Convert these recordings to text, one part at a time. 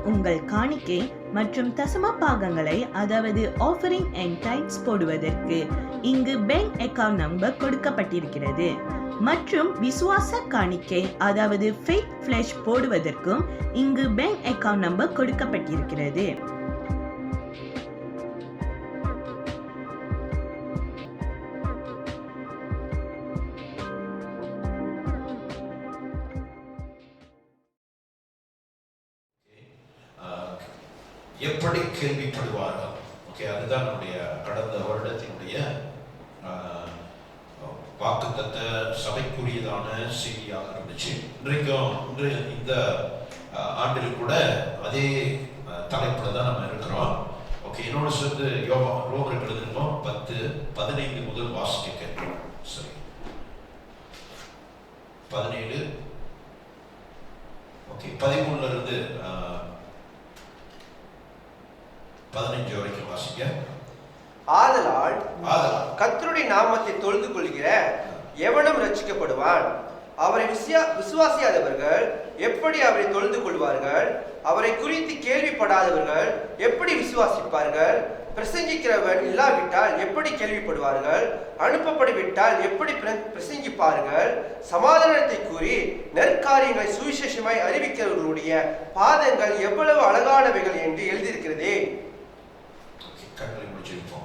உங்கள் காணிக்கை மற்றும் தசம பாகங்களை அதாவது ஆஃபரிங் அண்ட் டைட்ஸ் போடுவதற்கு இங்கு பேங்க் அக்கவுண்ட் நம்பர் கொடுக்கப்பட்டிருக்கிறது. மற்றும் விசுவாச காணிக்கை அதாவது ஃபெய்த் ஃபிளஷ் போடுவதற்கும் இங்கு பேங்க் அக்கவுண்ட் நம்பர் கொடுக்கப்பட்டிருக்கிறது. எப்படி கேள்விப்படுவார்கள்? ஓகே, அதுதான் நம்முடைய கடந்த வருடத்தினுடைய வாக்குத்தத்த சபைக்குரியதான செய்தியாக இருந்துச்சு. இன்று இந்த ஆண்டில் கூட அதே தலைப்புல தான் நம்ம இருக்கிறோம். ஓகே, என்னோட சேர்ந்து ரோமருக்கு எழுதிருக்கோம் 10:15 முதல் வாசிக்க கேட்கிறோம். சரி, 17 ஓகே 13 இருந்து 15 வரைக்கும் வாசிக்க. ஆதலால் கர்த்தருடைய நாமத்தை தொழுது கொள்கிற எவனும் ரட்சிக்கப்படுவான். அவரை விசுவாசியாதவர்கள் எப்படி அவரை தொழுது கொள்வார்கள்? அவரை குறித்து கேள்விப்படாதவர்கள் எப்படி விசுவாசிப்பார்கள்? பிரசங்கிக்கிறவன் இல்லாவிட்டால் எப்படி கேள்விப்படுவார்கள்? அனுப்பப்பட்டுவிட்டால் எப்படி பிரசங்கிப்பார்கள்? சமாதானத்தை கூறி நற்காரியங்களை சுவிசேஷமாய் அறிவிக்கிறவர்களுடைய பாதங்கள் எவ்வளவு அழகானவைகள் என்று எழுதியிருக்கிறதே.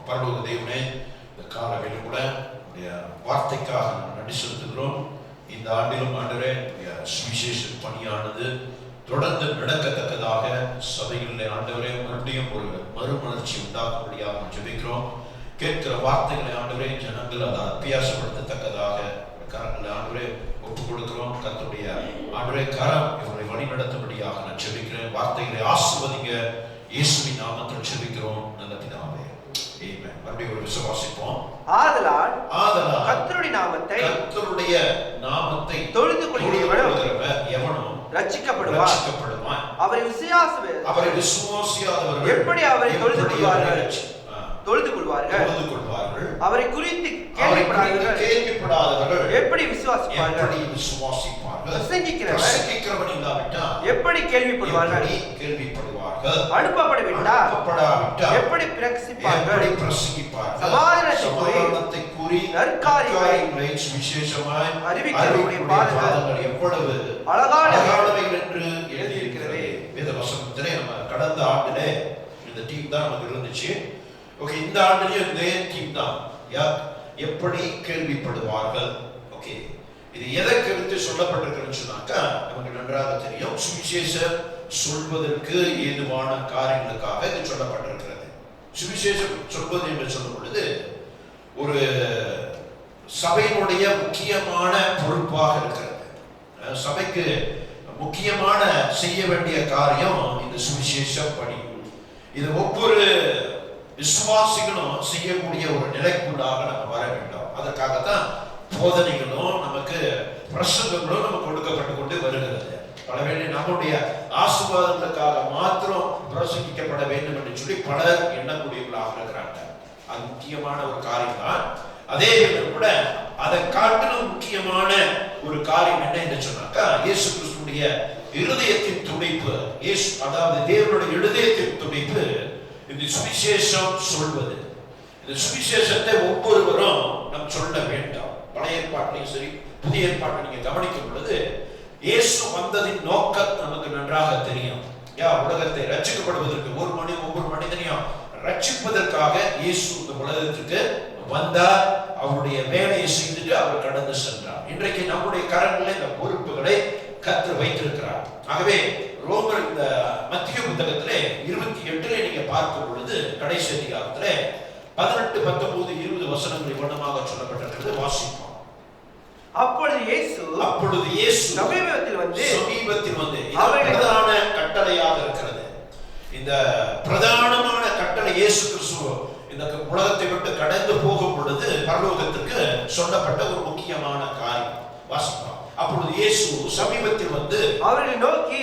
பரலோக தேவனே, இந்த காலங்களில் கூட வார்த்தைக்காக நன்றி செலுத்துகிறோம். இந்த ஆண்டிலும் ஆண்டவரே சுவிசேஷ பணியானது தொடர்ந்து நடக்கத்தக்கதாக சபைகளிலே ஆண்டவரே மறுபடியும் ஒரு மறுமலர்ச்சி உண்டாக்கும்படியாக ஜெபிக்கிறோம். கேட்கிற வார்த்தைகளை ஆண்டவரே ஜனங்கள் அதை அபியாசப்படுத்தத்தக்கதாக கரங்களை ஆண்டவரே ஒப்புக் கொடுக்கிறோம். கர்த்தருடைய ஆண்டவரே கரம் இவரை வழி நடத்தும்படியாக நான் ஜெபிக்கிறேன். வார்த்தைகளை ஆசீர்வதிங்க, இயேசுவின் நாமத்தில் ஜெபிக்கிறோம் நல்ல பிதாவே. ஆமென். மறுபடியும் ஒரு விசுவாசிப்போம். ஆதலால் கர்த்தருடைய நாமத்தை தொழுது கொள்கிறவன் எவனும் ரட்சிக்கப்படுவான். அவரை விசுவாசியாதவர்கள் எப்படி அவரை தொழுது கொள்வார்கள்? அவரை குறித்து கேள்விப்படாதவர்கள் எப்படி விசுவாசிப்பார்கள்? பிரசங்கிக்கிறவன் இல்லாவிட்டால் எப்படி கேள்விப்படுவார்கள்? அனுப்பப்படவிட்டால் எப்படி பிரசங்கிப்பார்கள்? சமாதானத்தை கூறி நற்காரியங்களை சுவிசேஷமாய் அறிவிக்கிறவருடைய பாதங்கள் எவ்வளவு அழகானவைகள் என்று எழுதியிருக்கிறது. வேத வசனத்திலே நம்ம கடந்த ஆண்டிலே இந்த டீம் தான் நமக்கு இருந்துச்சு. ஓகே, இந்த ஆண்டிலேயும் இதே டீம் தான். எப்படி கேள்விப்படுவார்கள்? ஓகே, இது எதை குறித்து சொல்லப்பட்டிருக்குன்னு சொன்னாக்கா நமக்கு நன்றாக தெரியும். சுவிசேஷம் சொல்வதற்கு ஏதுவான காரியங்களுக்காக இது சொல்லப்பட்டிருக்கிறது. சுவிசேஷம் சொல்வது என்று சொல்லும் பொழுது ஒரு சபையினுடைய முக்கியமான பொறுப்பாக இருக்கிறது. சபைக்கு முக்கியமான செய்ய வேண்டிய காரியம் இந்த சுவிசேஷ பணி. இது ஒவ்வொரு விசுவாசிகளும் செய்யக்கூடிய ஒரு நிலைக்குள்ளாக நம்ம வர வேண்டும். அதற்காகத்தான் போதனைகளும் நமக்கு பிரசங்கங்களும் நமக்கு கொடுக்கப்பட்டு கொண்டு வருகிறது. பலவேளை நம்முடைய ஆசீர்வாதங்களுக்காக மாத்திரம் பிரசங்கிக்கப்பட வேண்டும் என்று சொல்லி பலர் எண்ணக்கூடியவர்களாக இருக்கிறாங்க. அது முக்கியமான ஒரு காரியம் தான். அதே கூட அதை காட்டிலும் முக்கியமான ஒரு காரியம் என்ன என்று சொன்னாக்கா இயேசு கிறிஸ்துடைய இருதயத்தின் துடிப்பு. அதாவது தேவனுடைய இருதயத்தின் துடிப்பு இந்த சுவிசேஷம் சொல்வது. இந்த சுவிசேஷத்தை ஒவ்வொருவரும் நாம் சொல்ல வேண்டாம். பழைய ஏற்பாட்டிலையும் சரி புதிய ஏற்பாட்டை நீங்க கவனிக்கும் பொழுது இயேசு வந்ததின் நோக்கம் நமக்கு நன்றாக தெரியும். உலகத்தை ரட்சிக்கப்படுவதற்கு ஒவ்வொரு மனிதனையும் ரட்சிப்பதற்காக இயேசு இந்த உலகத்துக்கு வந்தார். அவருடைய வேலையை செய்துட்டு அவர் கடந்து சென்றார். இன்றைக்கு நம்முடைய கரங்களில் இந்த பொறுப்புகளை கர்த்தர் வைத்திருக்கிறார். ஆகவே ரோமர் இந்த மத்திய புத்தகத்திலே 28 நீங்க பார்க்கும் பொழுது கடைசி அதிகாரத்திலே 18, 19, 20 வசனங்கள் இவ்வளமாக சொல்லப்பட்டிருக்கிறது. வாசிப்போம். அப்பொழுது இயேசு சமீபத்தில் வந்து பிரதான கட்டளையாக இருக்கிறது. இந்த பிரதானமான கட்டளை இயேசு கிறிஸ்து இந்த உலகத்தை விட்டு கடந்து போகும் பொழுது பரலோகத்துக்கு சொல்லப்பட்ட ஒரு முக்கியமான காரியம். வாசிப்போம். அப்பொழுது இயேசு சமீபத்தில் வந்து அவர்களை நோக்கி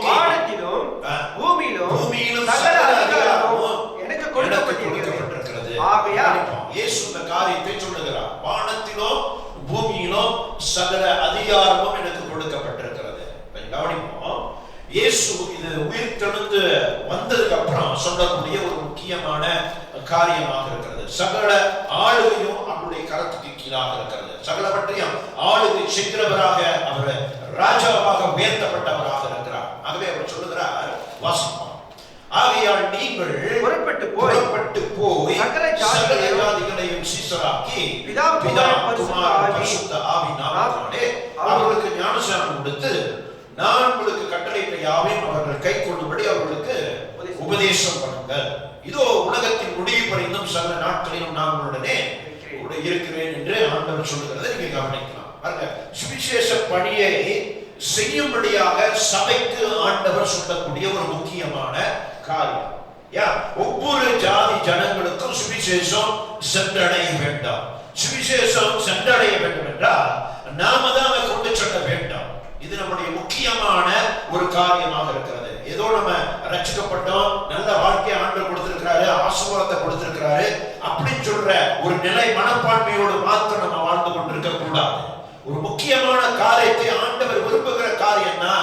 வானத்திலும் பூமியிலும் சகல அதிகாரமும் எனக்கு கொடுக்கப்பட்டிருக்கிறது. ஆகையால் இயேசு இந்த காரியத்தை சொல்லுகிறார். வானத்திலும் பூமியிலும் சகல அதிகாரமும் எனக்கு கொடுக்கப்பட்டிருக்கிறது. கவனிப்போம். இயேசு இது உயிர்த்தெழுந்த சொல்லக்கூடிய ஒரு முக்கியமான காரியமாக இருக்கிறது. சகல ஆளுகையும் அவருடைய கரத்துக்கு கீழாக இருக்கிறது. சகலவற்றையும் ஆளுகை செய்கிறவராக அவர் ராஜாவாக உயர்த்தப்பட்டவராக இருக்கிறார். ஆகவே அவர் சொல்லுகிறார், வாசிப்போம். ஆகையால் நீங்கள் புறப்பட்டு போய் சகல ஜாதிகளையும் சீஷராக்கி பிதா குமாரன் பரிசுத்த ஆவியின் நாமத்தினாலே அவர்களுக்கு ஞானஸ்நானம் கொடுத்து நான் உங்களுக்கு கட்டளையிட்ட யாவையும் அவர்கள் கைக்கொள்ளும்படி அவர்களுக்கு உபதேசம் பண்ணுங்கள். இதோ உலகத்தின் முடிவு பரிந்தும் சகல நாட்களிலும் நான் உடனே கூட இருக்கிறேன் என்று ஆண்டவர் சொல்லுகிறதை நீங்க கவனிக்கலாம். பாருங்க, சுவிசேஷ பணியை செய்யும்படியாக சபைக்கு ஆண்டவர் சொல்லக்கூடிய ஒரு முக்கியமான காரியம். ஒவ்வொரு ஜாதி ஜனங்களுக்கும் சுவிசேஷம் சென்றடைய வேண்டாம். சுவிசேஷம் சென்றடைய வேண்டும் என்றால் நாம தான் அதை கொண்டு செல்ல வேண்டாம். இது நம்முடைய முக்கியமான ஒரு காரியமாக இருக்கிறது. ஏதோ நம்ம ரட்சிக்கப்பட்டோம், நல்ல வாழ்க்கையை ஆண்டவர் கொடுத்திருக்கிறாரு, ஆசீர்வாதத்தை கொடுத்திருக்கிறாரு அப்படின்னு சொல்ற ஒரு நிலை மனப்பான்மையோடு மாத்திரம் நம்ம வாழ்ந்து கொண்டிருக்க கூடாது. ஒரு முக்கியமான காரியத்தை ஆண்டவர் விரும்புகிற காரியம்னா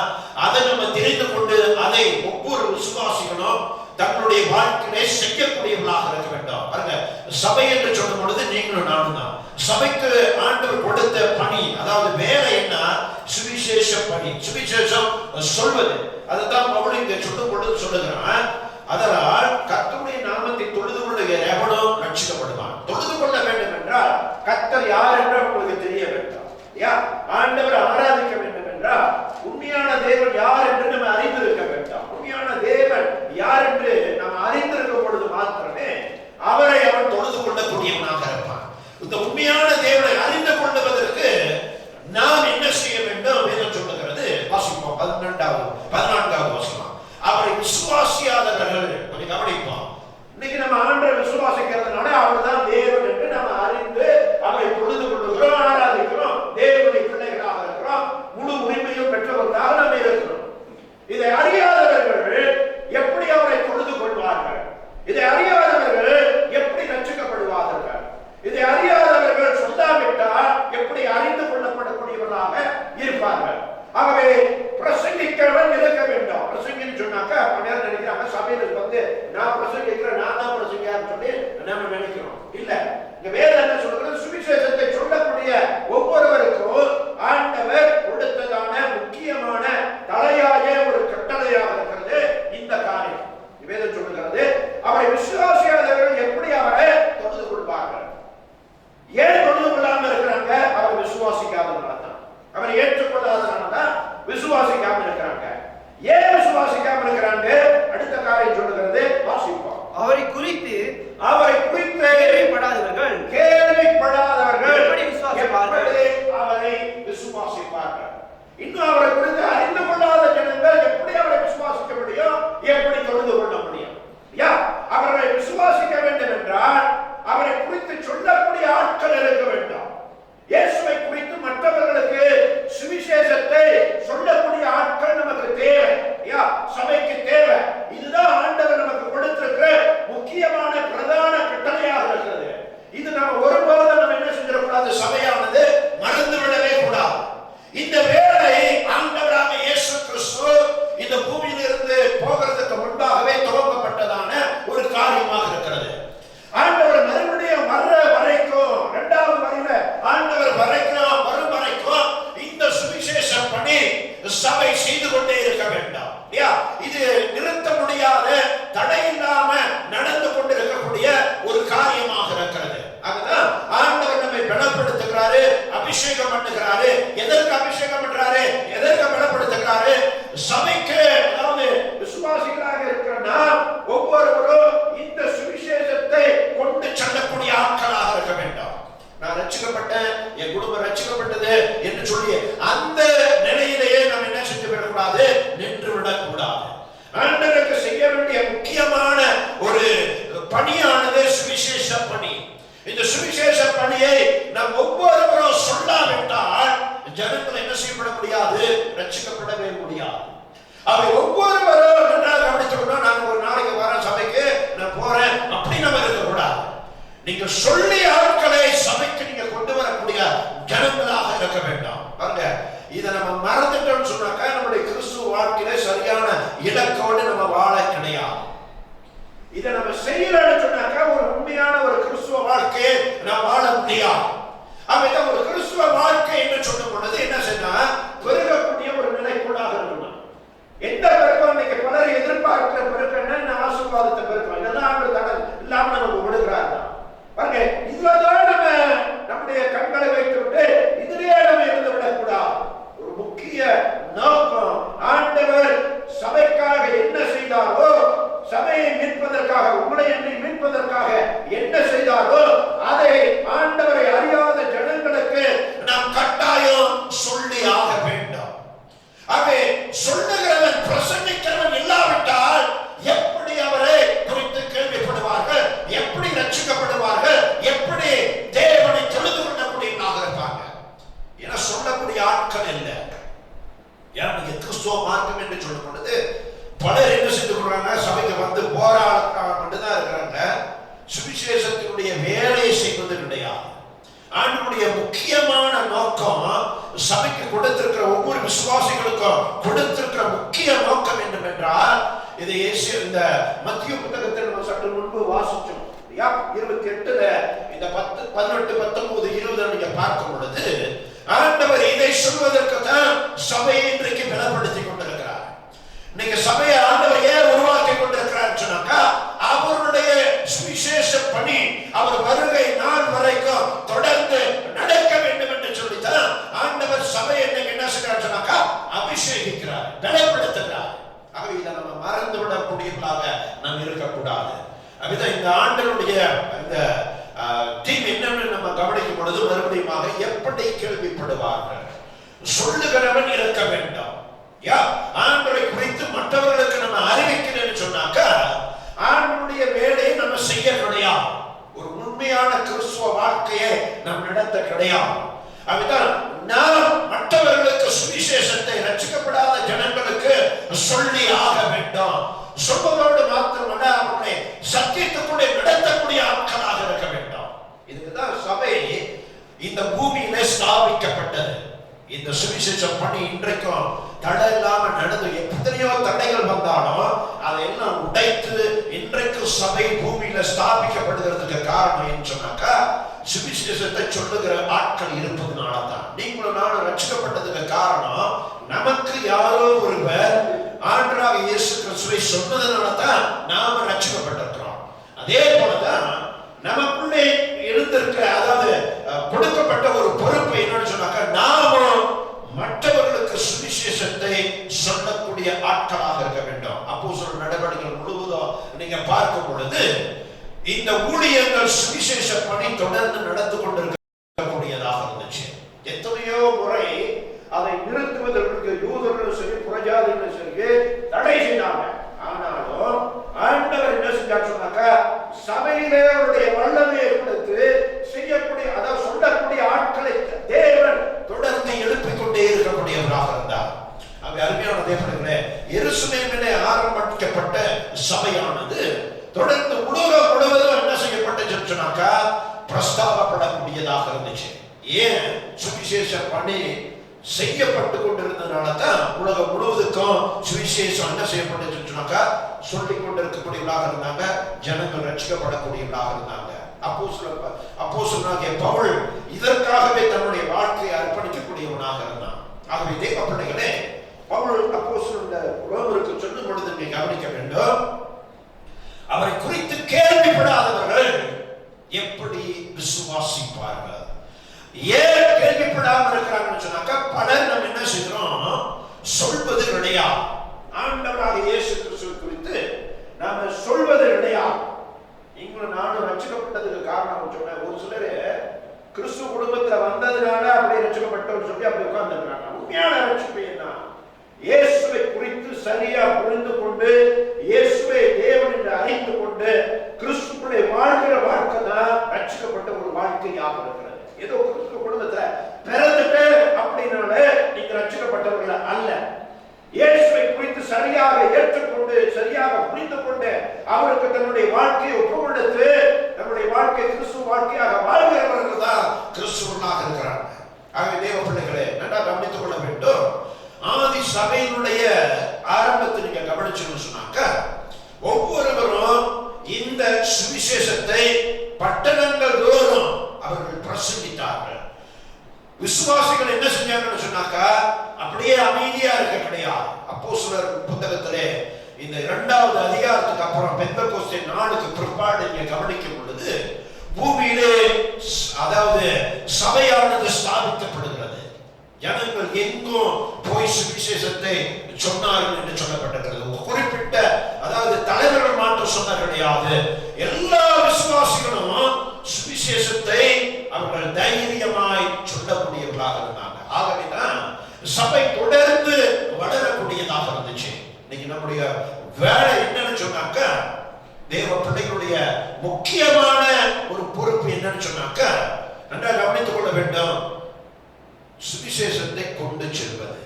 அதை நம்ம தெரிந்து கொண்டு அதை ஒவ்வொரு விசுவாசிகளும் தங்களுடைய வாழ்க்கையை செய்யக்கூடியவர்களாக இருக்க வேண்டும். பாருங்க, சபை என்று சொல்லும் பொழுது நீங்களும் நானும் தான். சபைக்கு ஆண்டவர் கொடுத்த பணி, அதாவது வேலை என்ன? சுவிசேஷ பணி, சுவிசேஷம் சொல்வது. அதைத்தான் பவுல் இங்கே சொல்லும் பொழுது சொல்லுகிறான், அதனால் கர்த்தருடைய நாமத்தை தொழுது கொள்ளுகிற எவனும் ரட்சிக்கப்படுவான். தொழுது கொள்ள வேண்டும் என்றால் கர்த்தர் யார் என்று உங்களுக்கு தெரிய வேண்டும். ஆண்டவர் ஆராதிக்க வேண்டும் என்றால் உண்மையான தேவன் யார் என்று நம்ம அறிந்திருக்க வேண்டும். உண்மையான தேவன் யார் என்று நாம் அறிந்திருக்கும் பொழுது மாத்திரமே அவரை அவன் தொழுது கொள்ளக்கூடியவனாக இருப்பான். இந்த உண்மையான தேவனை அறிந்து கொள்வதற்கு நாம் என்ன செய்ய வேண்டும் என்று சொல்லுகிறது. வாசிப்போம் 14வது வசனம். அவரை விசுவாசியாதவர்கள், கொஞ்சம் கவனிப்போம். இன்னைக்கு நம்ம ஆண்டவரை விசுவாசிக்கிறதுனால அவர் தான் தேவன் என்று நம்ம அறிந்து அவரை தொழுது கொள்ளுகிறோம், ஆராதிக்கிறோம், தேவனுடைய பிள்ளைகளாக இருக்கிறோம், முழு உரிமையும் பெற்றவர்களாக நம்ம இருக்கிறோம். இதை அறியாதவர்கள் எப்படி அவரை தொழுது கொள்வார்கள்? இதை அறியாதவர்கள் எப்படி ரட்சிக்கப்படுவார்கள்? இதை அறியாதவர்கள் சொல்லாவிட்டால் எப்படி அறிந்து கொள்ளப்படக்கூடியவர்களாக இருப்பார்கள்? ஆகவே பிரசங்கிக்கிறவன் இருக்க வேண்டும். பிரசங்கின்னு சொன்னாக்க நேரம் நினைக்கிறாங்க சபையில வந்து நான் பிரசங்கிக்கிறேன், நான் தான் பிரசங்கியான்னு சொல்லி நம்ம நினைக்கிறோம். இல்ல, இந்த வேதம் என்ன சொல்றது? சுவிசேஷத்தை சொல்லக்கூடிய ஒவ்வொருவருக்கும் ஆண்டவர் கொடுத்ததான முக்கியமான தலையாய ஒரு கட்டளையாக இருக்கிறது இந்த காரியம். வேதம் சொல்லுகிறது, அவரை விசுவாசியாதவர்கள் எப்படி அவரை தொழுது கொள்வார்கள்? ஏன் தொழுது கொள்ளாம இருக்கிறாங்க? அவர் விசுவாசிக்காதனால தான், அவரை ஏற்றுக்கொள்ளாதனால தான் விசுவாசிக்காம இருக்கிறாங்க. ஏன் விசுவாசிக்காம இருக்கிறாங்க? அடுத்த காரியம் சொல்லுகிறது, வாசிப்போம். அவரை குறித்து கேள்விப்படாதவர்கள் அவரை விசுவாசிப்பார்கள். இன்னும் அவரை குறித்து அறிந்து கொள்ளாத ஜனங்கள் எப்படி அவரை விசுவாசிக்க முடியும்? எப்படி தொழுது கொள்ள முடியும்? அவரை விசுவாசிக்க வேண்டும் என்றால் அவரை குறித்து சொல்லக்கூடிய ஆட்கள் இருக்க வேண்டும். இயேசுவை குறித்து மற்றவர்களுக்கு சுவிசேஷத்தை சொல்லக்கூடிய ஆட்கள் நமக்கு தேவை. சபைக்கு தேவை. இதுதான் ஆண்டவர் நமக்கு கொடுத்திருக்கிற முக்கியமான பிரதான கட்டளையாக இருக்கிறது. இது நம்ம ஒருபோதும் நம்ம என்ன செஞ்சிடக்கூடாது? சபையானது மறந்து விடவே கூடாது. இந்த வேலை ஆண்டவராக இயேசு கிறிஸ்து இந்த பூமியிலிருந்து போகிறதுக்கு முன்பாகவே துவங்கப்பட்டதான ஒரு காரியமாக இருக்கிறது. ஆண்டவர் மறுபடியும் வர்ற வரைக்கும், இரண்டாவது வரையில ஆண்டவர் வரும் வரைக்கும் இந்த சுவிசேஷ பணி சபை செய்து கொண்டே இருக்க வேண்டாம். இது நிறுத்த முடியாத, தடை இல்லாம நடந்து கொண்டிருக்கக்கூடிய ஒரு காரியமாக இருக்கிறது. அதுதான் ஆண்டவர் நம்மை பலப்படுத்துகிறாரு, அபிஷேகம் பண்ணுகிறாரு. எதற்கு அபிஷேகம் பண்றாரு? எதற்கு பலப்படுத்துகிறாரு? சபைக்கு, அதாவது விசுவாசிகளாக இருக்கிற நாம் ஒவ்வொருவரும் இந்த சுவிசேஷத்தை கொண்டு செல்லக்கூடிய ஆட்களாக இருக்க வேண்டாம். நான் ரட்சிக்கப்பட்டேன், என் குடும்பம் ரட்சிக்கப்பட்டது என்று சொல்லி அந்த நிலையிலேயே நாம் என்ன செஞ்சு விடக்கூடாது? நின்று விடக்கூடாது. ஆண்டவருக்கு செய்ய வேண்டிய முக்கியமான ஒரு பணியானது சுவிசேஷ பணி. இந்த சுவிசேஷ பணியை நாம் ஒவ்வொருவரும் சொல்லாவிட்டால் ஜனங்கள் என்ன செய்யப்பட முடியாது? ரட்சிக்கப்படவே முடியாது. அவை ஒவ்வொருவரும் நன்றாக கவனிச்சுக்கணும். நான் ஒரு நாளைக்கு வரேன் சபைக்கு, நான் போறேன் அப்படின்னு நம்ம இருக்கக்கூடாது. நீங்க சொல்லி ஆட்களை சபைக்கு நீங்க கொண்டு வரக்கூடிய ஜனங்களாக இருக்க வேண்டாம். பாருங்க, இதை நம்ம மறந்துட்டோம்னு சொன்னாக்கா நம்முடைய கிறிஸ்துவ வாழ்க்கையில சரியான இலக்கோடு நம்ம வாழ கிடையாது. இதை நம்ம செய்யலன்னு சொன்னாக்கா ஒரு உண்மையான ஒரு கிறிஸ்துவ வாழ்க்கையை நாம் வாழ முடியாது. அப்பதான் ஒரு கிறிஸ்துவ வாழ்க்கை என்று சொல்லும் பொழுது என்ன செய்யணும், பெருகக்கூடிய ஒரு நிலைக்குள்ளாக இருக்கணும். எந்த பெருக்கம் இன்னைக்கு பலர் எதிர்பார்க்கிற பெருக்கம்னா இந்த ஆசீர்வாதத்தை பெருக்கம், இதெல்லாம் அவர் தடை இல்லாம நமக்கு விடுகிறார் பாருங்க. இதுலதான் நம்ம நம்முடைய கண்களை வைத்து விட்டு இதிலேயே நம்ம இருந்து விடக்கூடாது. ஒரு முக்கிய நோக்கம் ஆண்டவர் சபைக்காக என்ன செய்தாரோ, சபையை மீட்பதற்காக, உங்களை என்னை மீட்பதற்காக என்ன செய்தாரோ அதை ஆண்டவரை அறியாத ஜனங்களுக்கு நாம் கட்டாயம் சொல்லி ஆக வேண்டும். ஆகவே சொல்லுகிறவன் பிரசங்கிக்கிறவன் இல்லாவிட்டால் எப்படி அவரை குறித்து கேள்விப்படுவார்கள், எப்படி ரட்சிக்கப்படுவார்கள், எப்படி தேவனை தொழுது கொள்ளக்கூடியவர்களாக இருப்பாங்க? என சொல்லக்கூடிய ஆட்கள் இல்லை. நீங்க கிறிஸ்துவ மார்க்கம் என்று சொல்லும் பொழுது பலர் என்ன செஞ்சு கொள்றாங்க, சபைக்கு வந்து போராட மட்டும்தான் இருக்கிறாங்க. சுவிசேஷத்தினுடைய வேலையை செய்வது கிடையாது. ஆண்டவருடைய முக்கியமான நோக்கம், சபைக்கு கொடுத்திருக்கிற ஒவ்வொரு விசுவாசிகளுக்கும் கொடுத்திருக்கிற முக்கிய நோக்கம் என்னவென்றால், இதை இந்த மத்திய புத்தகத்தில் நம்ம சற்று முன்பு வாசிச்சோம் 28 இந்த 10, 18, 19, 20 நீங்க பார்க்கும் பொழுது ஆண்டவர் இதை சொல்வதற்கு தான் சபையை இன்றைக்கு பலப்படுத்தி கொண்டிருக்கிறார். இன்னைக்கு சபையை ஆண்டவர் ஏன் உருவாக்கி கொண்டிருக்கிறார் சொன்னாக்கா, அவருடைய சுவிசேஷ பணி அவர் வருகை நாள் வரைக்கும் தொடர்ந்து நடக்க வேண்டும் என்று சொல்லித்தான் ஆண்டவர் சபை என்ன செய்கிறார் சொன்னாக்கா, அபிஷேகிக்கிறார், பலப்படுத்துகிறார். ஆகவே இதை நம்ம மறந்து விடக்கூடியவர்களாக நாம் இருக்கக்கூடாது. அப்படிதான் இந்த ஆண்டவருடைய இந்த டீம் என்னன்னு நம்ம கவனிக்கும் பொழுது மறுபடியும் எப்படி கேள்விப்படுவார்கள், சொல்லுகிறவன் இருக்க வேண்டும். ஆண்டவரை குறித்து மற்றவர்களுக்கு நம்ம அறிவிக்கிறேன்னு சொன்னாக்கா ஆண்டவருடைய வேலையை நம்ம செய்ய கிடையாது. ஒரு உண்மையான கிறிஸ்துவ வாழ்க்கையை நம் நடத்த கிடையாது. அதுதான் நாம் மற்றவர்களுக்கு சுவிசேஷத்தை ரட்சிக்கப்படாத ஜனங்களுக்கு சொல்லி ஆக வேண்டும். சொல்வதோடு மாத்திரமல்ல, அவர்களை சத்தியத்துக்குள்ளே நடத்தக்கூடிய ஆட்களாக இருக்க வேண்டும். இதுக்குதான் சபை இந்த பூமியிலே ஸ்தாபிக்கப்பட்டது. இந்த சுவிசேஷ பணி இன்றைக்கும் தடை இல்லாம நடந்து, எத்தனையோ தடைகள் வந்தாலும் அதையெல்லாம் உடைத்து இன்றைக்கு சபை பூமியில ஸ்தாபிக்கப்படுகிறதுக்கு காரணம் என்று சொன்னாக்கா, சுவிசேஷத்தை சொல்லுகிற ஆட்கள் இருப்பதனால தான். நீங்களும் நானும் ரட்சிக்கப்பட்டதுக்கு காரணம் நமக்கு யாரோ ஒருவர் ஆண்டவராக இயேசு கிறிஸ்துவை சொன்னதனால தான் நாம ரட்சிக்கப்பட்டிருக்கிறோம். அதே போலதான் நமக்குள்ளே இருந்திருக்கிற, அதாவது கொடுக்கப்பட்ட ஒரு பொறுப்பு என்னன்னு சொன்னாக்கா, நாமும் மற்றவர்களுக்கு சுவிசேஷத்தை சொல்லக்கூடிய ஆட்களாக இருக்க வேண்டும். அப்போஸ்தலர் நடவடிக்கைகள் முழுவதும் நீங்க பார்க்கும் பொழுது இந்த ஊழியர்கள் சுவிசேஷ பணி தொடர்ந்து நடந்து கொண்டிருக்கக்கூடியதாக இருந்துச்சு. எத்தனையோ முறை அதை நிறுத்துவதற்கு யூதர்களும் சரி புறஜாதிகளும் சரி தடை செய்தாங்க. ஆனாலும் ஆண்டவர் என்ன செஞ்சார் சொன்னாக்கா, சபையிலே அவருடைய வல்லமையை கொடுத்து செய்யக்கூடிய, அதாவது சொல்லக்கூடிய ஆட்களை தேவன் தொடர்ந்து எழுப்பிக் கொண்டே இருக்கக்கூடியவராக இருந்தார். அருமையான தேவனே, எருசலேமிலே ஆரம்பிக்கப்பட்ட சபையானது தொடர்ந்து உலகம் முழுவதும் என்ன செய்யப்பட்டு சொன்னாக்கா, பிரஸ்தாபப்படக்கூடியதாக இருந்துச்சு. ஏன்? சுவிசேஷ பணி செய்யப்பட்டு கொண்டிருந்ததுனால தான் உலகம் முழுவதுக்கும் சுவிசேஷம் என்ன செய்யப்பட்டு சொன்னாக்கா சொல்லிக் கொண்டிருக்கக்கூடியவர்களாக இருந்தாங்க, ஜனங்கள் ரட்சிக்கப்படக்கூடியவர்களாக இருந்தாங்க. அப்போஸ்தலனாகிய பவுல் இதற்காகவே தன்னுடைய வாழ்க்கையை அர்ப்பணிக்கக்கூடியவனாக இருந்தான். ஆகவே தேவ பிள்ளைகளே, பவுல் அப்போஸ்தலன் ரோமருக்கு சொல்லும் பொழுது நீங்க கவனிக்க வேண்டும், அவரை குறித்து கேள்விப்படாதவர்கள் எப்படி விசுவாசிப்பார்கள்? ஏன் கேள்விப்படாமல் இருக்கிறாங்கன்னு சொன்னாக்கா, பலர் நம்ம என்ன செய்கிறோம், சொல்வது கிடையாது. ஆண்டவராக இயேசு கிறிஸ்துவை குறித்து நாம சொல்வது கிடையாது. நீங்களும் நானும் ரட்சிக்கப்பட்டதுக்கு காரணம் சொன்ன ஒரு சிலர் கிறிஸ்துவ குடும்பத்துல வந்ததுனால அப்படி ரட்சிக்கப்பட்டவர் சொல்லி அப்படி உட்கார்ந்துருக்காங்க. உண்மையான ரட்சிப்பு என்ன? இயேசுவை குறித்து சரியா புரிந்து கொண்டு, இயேசுவை தேவன் என்று அறிந்து கொண்டு கிறிஸ்துவுக்குள்ளே வாழ்கிற வாழ்க்கை தான் ரட்சிக்கப்பட்ட ஒரு வாழ்க்கையாக இருக்கிறது. ஏதோ கிறிஸ்துவ குடும்பத்துல பிறந்துட்டு அப்படின்னால நீங்க ரட்சிக்கப்பட்டவர்கள் அல்ல. இயேசுவை குறித்து சரியாக ஏற்றுக்கொண்டு, சரியாக புரிந்து கொண்டு, அவருக்கு தன்னுடைய வாழ்க்கையை ஒப்புக்கொடுத்து நம்முடைய வாழ்க்கை கிறிஸ்துவ வாழ்க்கையாக வாழ்கிறவர்கள் தான் கிறிஸ்துவனாக இருக்கிறாங்க. ஆகவே தேவ பிள்ளைகளே, நல்லா கவனித்துக் கொள்ள வேண்டும். ஆதி சபையினுடைய ஆரம்பத்தை நீங்க கவனிச்சுன்னு சொன்னாக்க, ஒவ்வொருவரும் பட்டணங்கள் தோறும் அவர்கள் பிரசங்கித்தார்கள். விசுவாசிகள் என்ன செஞ்சாங்கன்னு சொன்னாக்கா அப்படியே அமைதியா இருக்க கிடையாது. அப்போஸ்தலர் புத்தகத்திலே இந்த 2வது அதிகாரத்துக்கு அப்புறம் பெந்தெகோஸ்தே நாளுக்கு பிற்பாடு நீங்க கவனிக்கும் பொழுது பூமியிலே அதாவது சபையானது ஸ்தாபிக்கப்படுகிறது. ஜனங்கள் எங்கும் போய் சுவிசேஷத்தை சொன்னார்கள் என்று சொல்லப்பட்டிருக்கிறது. குறிப்பிட்ட அதாவது தலைவர்கள் மாற்றம் சொன்ன கிடையாது. எல்லா விசுவாசிகளும் சுவிசேஷத்தை அவர்கள் தைரியமாய் சொல்லக்கூடியவர்களாக இருந்தாங்க. ஆகவேதான் சபை தொடர்ந்து வளரக்கூடியதாக இருந்துச்சு. இன்னைக்கு நம்முடைய வேலை என்னன்னு சொன்னாக்க, தேவ பிள்ளைகளுடைய முக்கியமான ஒரு பொறுப்பு என்னன்னு சொன்னாக்க, நன்றாக கவனித்துக் கொள்ள வேண்டும், சுவிசேஷத்தை கொண்டு செல்வது.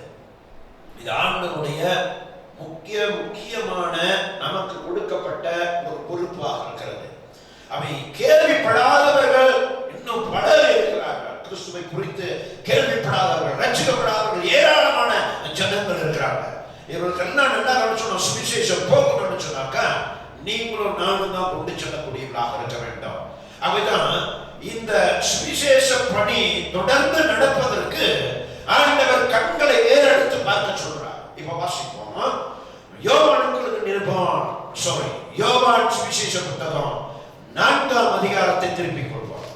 இது ஆண்டவருடைய முக்கியமான நமக்கு கொடுக்கப்பட்ட ஒரு பொறுப்பாக இருக்கிறது. அவை கேள்விப்படாதவர்கள் இன்னும் பலர் இருக்கிறார்கள். கிறிஸ்துவை குறித்து கேள்விப்படாதவர்கள், ரட்சிக்கப்படாதவர்கள் ஏராளமான ஜனங்கள் இருக்கிறார்கள். இவர்களுக்கெல்லாம் நல்லா கவனிச்சோம். சுவிசேஷம் போகணும்னு சொன்னாக்கா நீங்களும் நானும் தான் கொண்டு செல்லக்கூடியவர்களாக இருக்க வேண்டும். அவைதான் இந்த சுவிசேஷ பணி தொடர்ந்து நடப்பதற்கு ஆண்டவர் கண்களை ஏறெடுத்து பார்க்க சொல்றார். இப்ப வாசிப்போம். யோவான் சுவிசேஷ புத்தகம் 4ஆம் அதிகாரத்தை திருப்பிக் கொள்வோம்.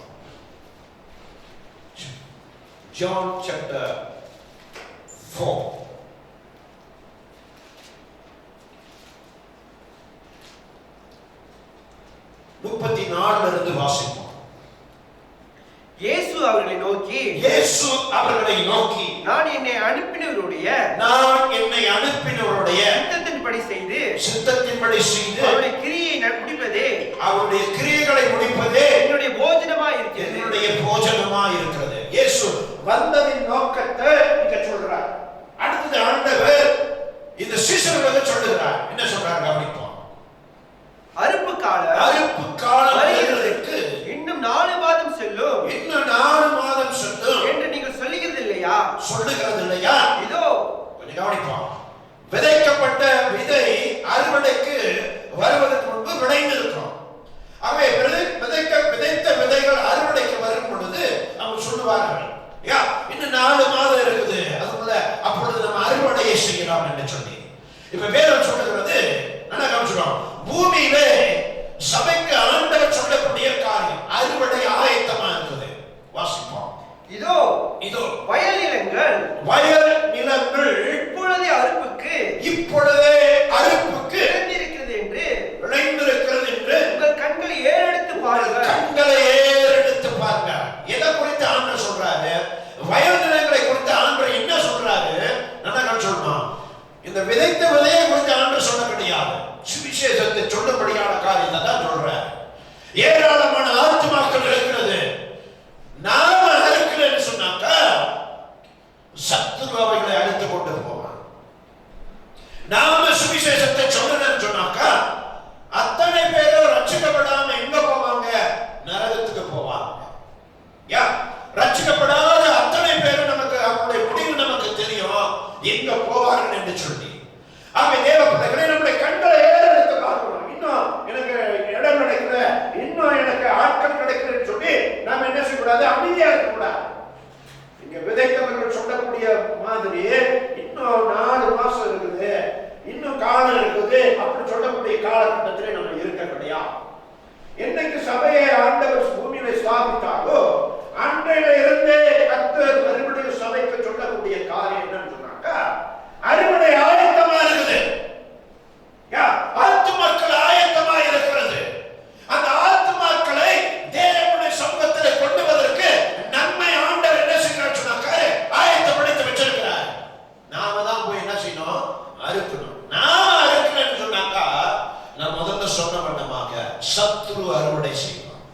John chapter 4. இருந்து வாசிப்போம். இயேசு அவர்களை நோக்கி நான் என்னை அனுப்பினவருடைய சித்தத்தின்படி செய்து அவருடைய கிரியைகளை முடிப்பதே என்னுடைய போஜனமாய் இருக்கிறது. இயேசு வந்ததின் நோக்கத்தை இங்க சொல்றார். அடுத்தது ஆண்டவர் இந்த சீஷர்களுக்கு சொல்லுகிறார். என்ன சொல்றார் கவனிப்போம். அறுப்பு காலம் வருகிறதற்கு இன்னும் 4 மாதம் செல்லும் என்று நீங்கள் சொல்லுகிறது இல்லையா? இதோ கொஞ்சம் கவனிப்போம். விதைக்கப்பட்ட விதை அறுவடைக்கு வருவதற்கு முன்பு விளைந்து இருக்கும். அவை விதைத்த விதைகள் அறுவடைக்கு வரும் பொழுது அவங்க சொல்லுவார்கள், இன்னும் 4 மாதம் இருக்குது, அதுக்குள்ள அப்பொழுது நம்ம அறுவடையை செய்யலாம் என்று சொல்லி. இப்ப வேதம் சொல்லுகிறது, நல்லா கவனிச்சுக்கோம், பூமியிலே சபைக்கு ஆண்டவர் சொல்லக்கூடிய காரியம் அறுவடை ஆயத்தமா இருக்குது. வாசிப்போம். இதோ வயல் நிலங்கள் இப்பொழுதே அறுப்புக்கு விளைந்திருக்கிறது என்று உங்கள் கண்களை ஏறெடுத்து பாருங்க. எதை குறித்து ஆண்டவர் சொல்றாரு? வயல் நிலங்களை குறித்து ஆண்டவர் என்ன சொல்றாரு? நல்லா சொல்லணும். இந்த விதைத்த விதையை குறித்து ஆண்டவர் சொல்ல கிடையாது. சுவிசேஷத்தை சொல்லும்படியான காரியத்தை தான் சொல்றாரு. ஏராளமான ஆத்துமாக்கள் இருக்கிறது. நாம அறுக்கலன்னு சொன்னாக்கா சத்துரு அவைகளை அழித்து கொண்டு போவான். நாம சுவிசேஷத்தை சொல்லணும்னு சொன்னாக்கா அத்தனை பேரும் ரட்சிக்கப்படாம எங்க போவாங்க? நரகத்துக்கு போவாங்க. ரட்சிக்கப்படாத அத்தனை பேரும் நமக்கு அவருடைய முடிவு நமக்கு தெரியும் எங்க போவார்கள் என்று சொல்லி. ஆகவே தேவ பிள்ளைகளை நம்முடைய கண்களை ஏறெடுத்து பார்க்கணும். இன்னும் எனக்கு இடம் கிடைக்கல, இன்னும் எனக்கு ஆட்கள் கிடைக்கலன்னு சொல்லி நாம என்ன செய்யக்கூடாது? அமைதியா இருக்கக்கூடாது. இங்க விதைத்தவர்கள் சொல்லக்கூடிய மாதிரி இன்னும் 4 மாசம் இருக்குது, இன்னும் காலம் இருக்குது அப்படி சொல்லக்கூடிய காலகட்டத்திலே நம்ம இருக்க கிடையாது. என்னைக்கு சபையை ஆண்டவர் பூமியில ஸ்தாபித்தாலோ அன்றையில இருந்தே கர்த்தர் மறுபடியும் சபைக்கு சொல்லக்கூடிய காரியம் என்னன்னு சொன்னாக்கா அறுவடை ஆயத்தமா இருக்குது. ஆத்துமாக்கள் ஆயத்தமா இருக்கிறது. அந்த ஆத்துமாக்களை தேவனுடைய சமூகத்தில் கொண்டு வருவதற்கு நன்மை ஆண்டவர் என்ன செய்யறாரு சொன்னாக்கா ஆயத்தப்படுத்தி வச்சிருக்கிறார். நாம தான் போய் என்ன செய்யணும்? அறுக்கணும். நாம அறுக்கணும்னு சொன்னாக்கா நான் முதல்ல சொன்ன வண்ணமாக சத்துரு அறுவடை செய்வான்,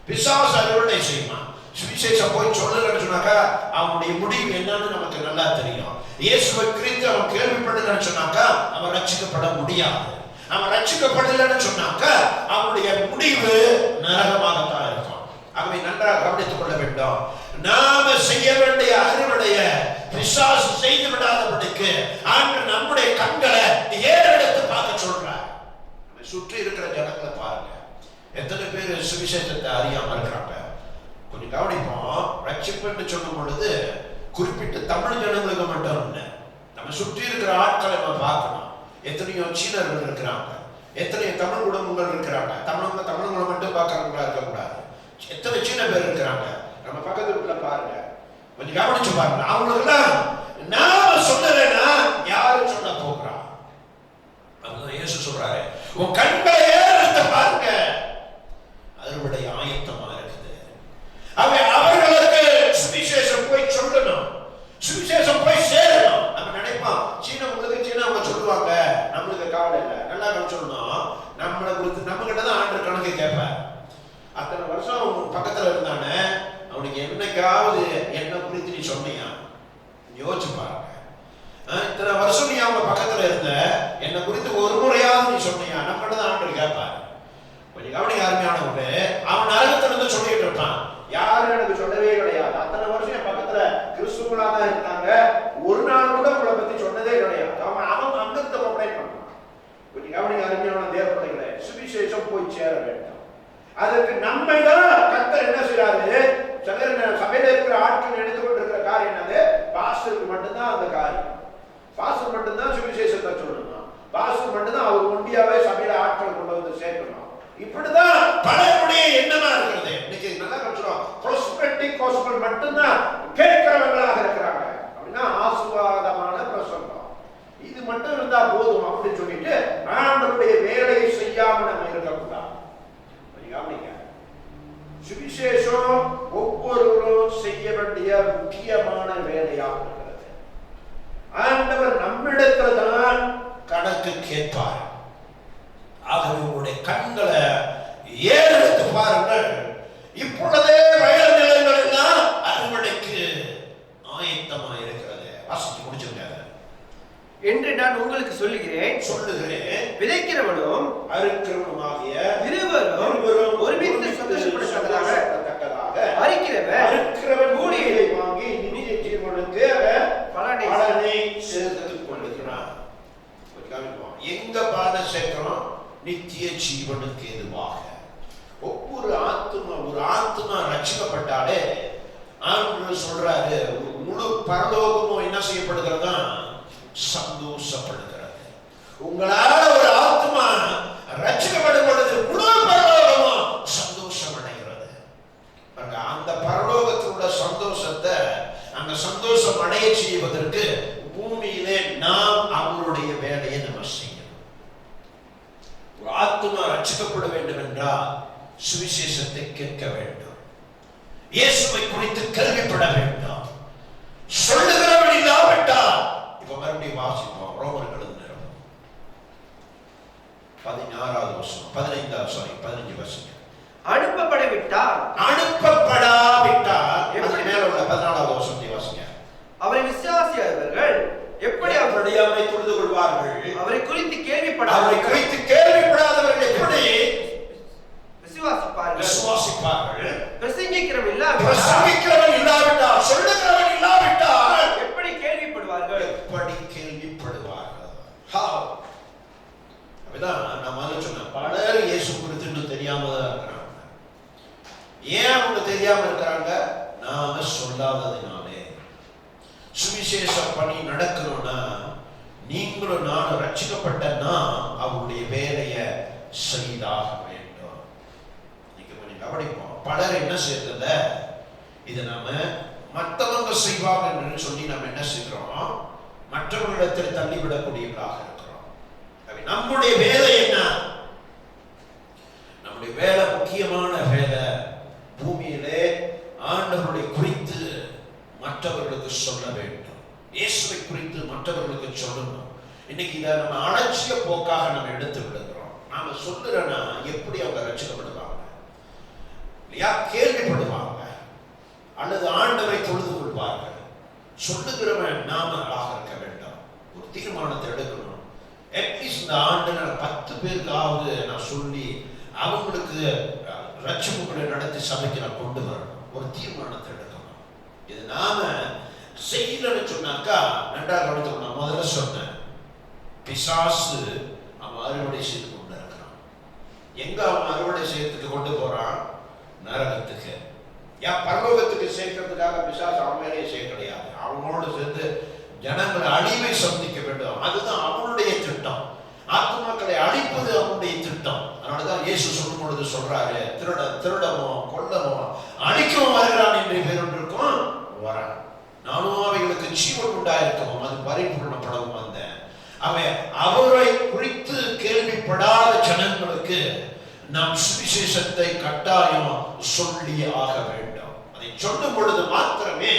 பிசாசு அறுவடை செய்வான். சுவிசேஷம் போய் சொல்லலன்னு சொன்னாக்கா அவனுடைய முடிவு என்னன்னு நமக்கு நல்லா தெரியும். இயேசுவை குறித்து அவன் கேள்விப்படலன்னு சொன்னாக்கா அவன் ரட்சிக்கப்பட முடியாது. அவன் ரட்சிக்கப்படலன்னு சொன்னாக்கா அவனுடைய முடிவு நரகமாகத்தான் இருக்கும். ஆகவே நன்றாக கவனித்துக் கொள்ள வேண்டும். நாம செய்ய வேண்டிய அறுவடைய பிசாசு செய்து விடாதபடிக்கு ஆண்டவர் நம்முடைய கண்களை ஏறெடுத்து பார்க்க சொல்றார். சுற்றி இருக்கிற ஜனங்களை பாருங்க, எத்தனை பேர் பேர் சுவிசேஷத்தை அறியாம இருக்கிறாங்க. கொஞ்சம் கவனிப்போம். ரட்சிப்பு என்று சொல்லும் பொழுது குறிப்பிட்ட தமிழ் ஜனங்களுக்கு மட்டும் இல்லை, நம்ம சுற்றி இருக்கிற ஆட்களை நம்ம பார்க்கணும். எத்தனையோ சீனர்கள் இருக்கிறாங்க, எத்தனையோ தமிழ் குடும்பங்கள் இருக்கிறாங்க. தமிழ்களை மட்டும் பார்க்கறவங்களா இருக்கக்கூடாது. எத்தனை சீன பேர் இருக்கிறாங்க நம்ம பக்கத்துல பாருங்க, கொஞ்சம் கவனிச்சு பாருங்க. அவங்களுக்குலாம் நாம சொல்லலைன்னா யாரு சொல்ல போகிறா? அதுதான் இயேசு சொல்றாரு, உன் கண்களை ஏறெடுத்து பாருங்க, அறுவடை ஆயத்தமா இருக்குது. அவர்களுக்கு சுவிசேஷம் போய் சொல்லணும், சுவிசேஷம் போய் சேரணும். நம்ம நினைப்போம் சீனவங்களுக்கு சீனாவை சொல்லுவாங்க, நம்மளுக்கு கவலை இல்லை. நல்லா சொல்லணும், நம்மளை குறித்து நம்ம கிட்ட தான் ஆண்டு கணக்கு கேட்பேன். அத்தனை வருஷம் அவன் பக்கத்துல இருந்தானே, அவனுக்கு என்னைக்காவது என்ன குறித்து நீ சொன்னியா? யோசிச்சு பாருங்க. இத்தனை வருஷம் நீ அவங்க பக்கத்துல இருந்த, என்ன குறித்து ஒரு முறையாவது நீ சொன்னியா? நம்ம கிட்ட தான் ஆண்டு கேட்பாரு. கொஞ்சம் கவனிக்க அருமையானவங்க, அவன் நரகத்துல இருந்து சொல்லிட்டு இருப்பான், யாரும் எனக்கு சொல்லவே கிடையாது. அத்தனை வருஷம் என் பக்கத்துல கிறிஸ்துவங்களா தான் இருந்தாங்க, ஒரு நாள் கூட உங்களை பத்தி சொன்னதே கிடையாது. அவன் அங்கத்தை கம்ப்ளைண்ட் பண்ணான். கொஞ்சம் கவனிக்க அருமையான தேவப்படைகளை, சுவிசேஷம் போய் சேர வேண்டும். அதற்கு நம்மை தான் கர்த்தர் என்ன செய்யறாரு? சபையில இருக்கிற ஆட்கள் எடுத்து கொண்டிருக்கிற காரியம் என்னது? பாஸ்டருக்கு மட்டும்தான் அந்த காரியம். பாஸ்டர் மட்டும்தான் சுவிசேஷத்தை சொல்லணும். பாஸ்டர் மட்டும்தான் அவர் ஒண்டியாவே சபையில ஆட்கள் கொண்டு வந்து சேர்க்கணும். இப்படிதான் பலருடைய எண்ணமா இருக்கிறது. இன்னைக்கு நல்லா சொல்றோம், ப்ரோஸ்பெக்டிவ் காஸ்பல் மட்டும்தான் கேட்கிறவங்களாக இருக்கிறாங்க. அப்படின்னா ஆசீர்வாதமான பிரசங்கம் இது மட்டும் இருந்தா போதும் அப்படின்னு சொல்லிட்டு ஆண்டவருடைய வேலையை செய்யாம நம்ம இருக்கக்கூடாது. சுவிசேஷம் ஒவ்வொருவரும் செய்ய வேண்டிய முக்கியமான வேலையாக இருக்கிறது. ஆண்டவர் நம்மிடத்துல தான் கணக்கு கேட்பார். ஆகவே உங்களுடைய கண்களை ஏறெடுத்து பாருங்கள். இப்பொழுதே வயல் நிலங்கள் எல்லாம் அறுவடைக்கு ஆயத்தமா இருக்கிறது. வாசித்து முடிச்சிருங்க என்று நான் உங்களுக்கு சொல்லுகிறேன். விதைக்கிறவனும் அறுக்கிறவனுமாகிய இருவரும் ஒருமித்து சந்தோஷப்படத்தக்கதாக அறுக்கிறவன் கூலியை வாங்கி நித்திய ஜீவனுக்கு பலனை சேர்த்துக் கொள்ளுகிறான். எங்க பலனை சேர்க்கிறோம்? நித்திய ஜீவனுக்கு எதுவாக. ஒவ்வொரு ஆத்மா ரட்சிக்கப்பட்டாலே ஆண்டவர் சொல்றாரு, முழு பரலோகமும் என்ன செய்யப்படுகிறதா? சந்தோஷப்படுகிறது. உங்களால ஒரு ஆத்மா ரட்சிக்கப்படும் பொழுது முழு பரலோகமும் சந்தோஷம் அடைகிறது. அந்த பரலோகத்தோட சந்தோஷத்தை, அந்த சந்தோஷம் அடைய செய்வதற்கு பூமியிலே நாம் அவருடைய வேலையை நம்ம செய்யணும். ஒரு ஆத்மா ரட்சிக்கப்பட வேண்டும் என்றால் சுவிசேஷத்தை கேட்க வேண்டும், இயேசுவை குறித்து கேள்விப்பட வேண்டும். சொல்லுகிறவன் இல்லாவிட்டால், இப்ப மறுபடியும் வாசிப்போம் ரோமர்கள் 16வது வசனம் 15 வசனம். அனுப்பப்படாவிட்டால் எப்படி மேல உள்ள 14வது வசனத்தை வாசிங்க. அவரை விசுவாசியாதவர்கள் எப்படி அவரை தொழுது கொள்வார்கள்? அவரை குறித்து கேள்விப்படாதவர்கள் எப்படி விசுவாசிப்பார்கள்? பிரசங்கிக்கிறவன் இல்லாவிட்டால், சொல்லுகிறவன் இல்லாவிட்டால் எப்படி கேள்விப்படுவார்கள்? நான் சொன்ன பலர் இயேசு குறித்து தெரியாம தான் இருக்கிறாங்க. ஏன் அவங்க தெரியாம இருக்கிறாங்க? நாம சொல்லாததினாலே. சுவிசேஷ பணி நடக்கணும்னா நீங்களும் நானும் ரட்சிக்கப்பட்டனா அவருடைய வேலையை செய்தாக வேண்டும். நீங்க கொஞ்சம் கவனிப்போம். பலர் என்ன செய்யறத, இதை நாம மற்றவங்க செய்வாங்க என்று சொல்லி நம்ம என்ன செய்கிறோம்? மற்றவர்களிடத்தில் தள்ளிவிடக்கூடியவர்களாக இருக்கிறோம். நம்முடைய வேலை என்ன? நம்முடைய வேலை முக்கியமான வேலை. பூமியிலே ஆண்டவருடைய குறித்து மற்றவர்களுக்கு சொல்ல வேண்டும், இயேசுவை குறித்து மற்றவர்களுக்கு சொல்லணும். இன்னைக்கு இதை நம்ம அலட்சிய போக்காக நம்ம எடுத்து விடுகிறோம். நாம சொல்லுறோன்னா எப்படி அவங்க ரட்சிக்கப்படுவாங்க? இல்லையா? கேள்விப்படுவாங்க அல்லது ஆண்டவரை தொழுது கொள்வார்கள். சொல்லுகிறவன் நாமளாக இருக்க வேண்டும். ஒரு தீர்மானத்தை எடுக்கணும். அட்லீஸ்ட் இந்த ஆண்டு நான் 10 பேருக்காவது நான் சொல்லி அவங்களுக்கு ரட்சிப்புகளை நடத்தி சபைக்கு நான் கொண்டு வரணும். ஒரு தீர்மானத்தை எடுக்கணும். இது நாம செய்யலன்னு சொன்னாக்கா ரெண்டாவது கவனித்து நான் முதல்ல சொன்னேன், பிசாசு அவன் அறுவடை செய்து கொண்டு இருக்கிறான். எங்க அவன் அறுவடை செய்யறதுக்கு கொண்டு போறான்? நரகத்துக்கு. பரலோகத்துக்கு சேர்க்கிறதுக்காக பிசாசு அவன் மேலேயே செய்ய கிடையாது. அவனோடு சேர்ந்து ஜனங்களை அழிவை சந்திக்க வேண்டும். அதுதான் அவனுடைய திட்டம். ஆத்துமாக்களை அழிப்பது அவனுடைய திட்டம். அதனாலதான் இயேசு சொல்லும் பொழுது சொல்றாரு, திருடவும் கொல்லவும் அழிக்கவும் வருகிறான் என்று பேரொன்றிருக்கும் வரான். நானும் அவைகளுக்கு ஜீவன் உண்டாயிருக்கவும் அது பரிபூர்ணப்படவும் வந்தேன். அவரை குறித்து கேள்விப்படாத ஜனங்களுக்கு நாம் சுவிசேஷத்தை கட்டாயம் சொல்லி ஆக வேண்டும். அதை சொல்லும் பொழுது மாத்திரமே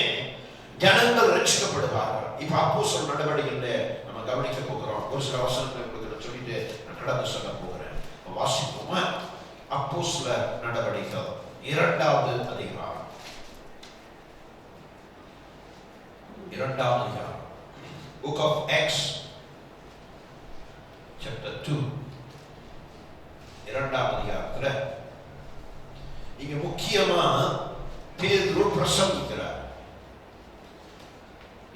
ஜனங்கள் ரட்சிக்கப்படுவார்கள். இப்ப அப்போஸ்தலர் நடவடிக்கைகளை நம்ம கவனிக்க போகிறோம். ஒரு சில வசனங்களை உங்களுக்கு சொல்லிட்டு நான் கடந்து சொல்ல போகிறேன். வாசிப்போமா? அப்போஸ்தலர் நடவடிக்கைகள் 2வது அதிகாரம். 2வது அதிகாரம். Book of Acts chapter 2. 2வது அதிகாரத்துல இங்க முக்கியமா பேதுரு பிரசங்கிக்கிறார்.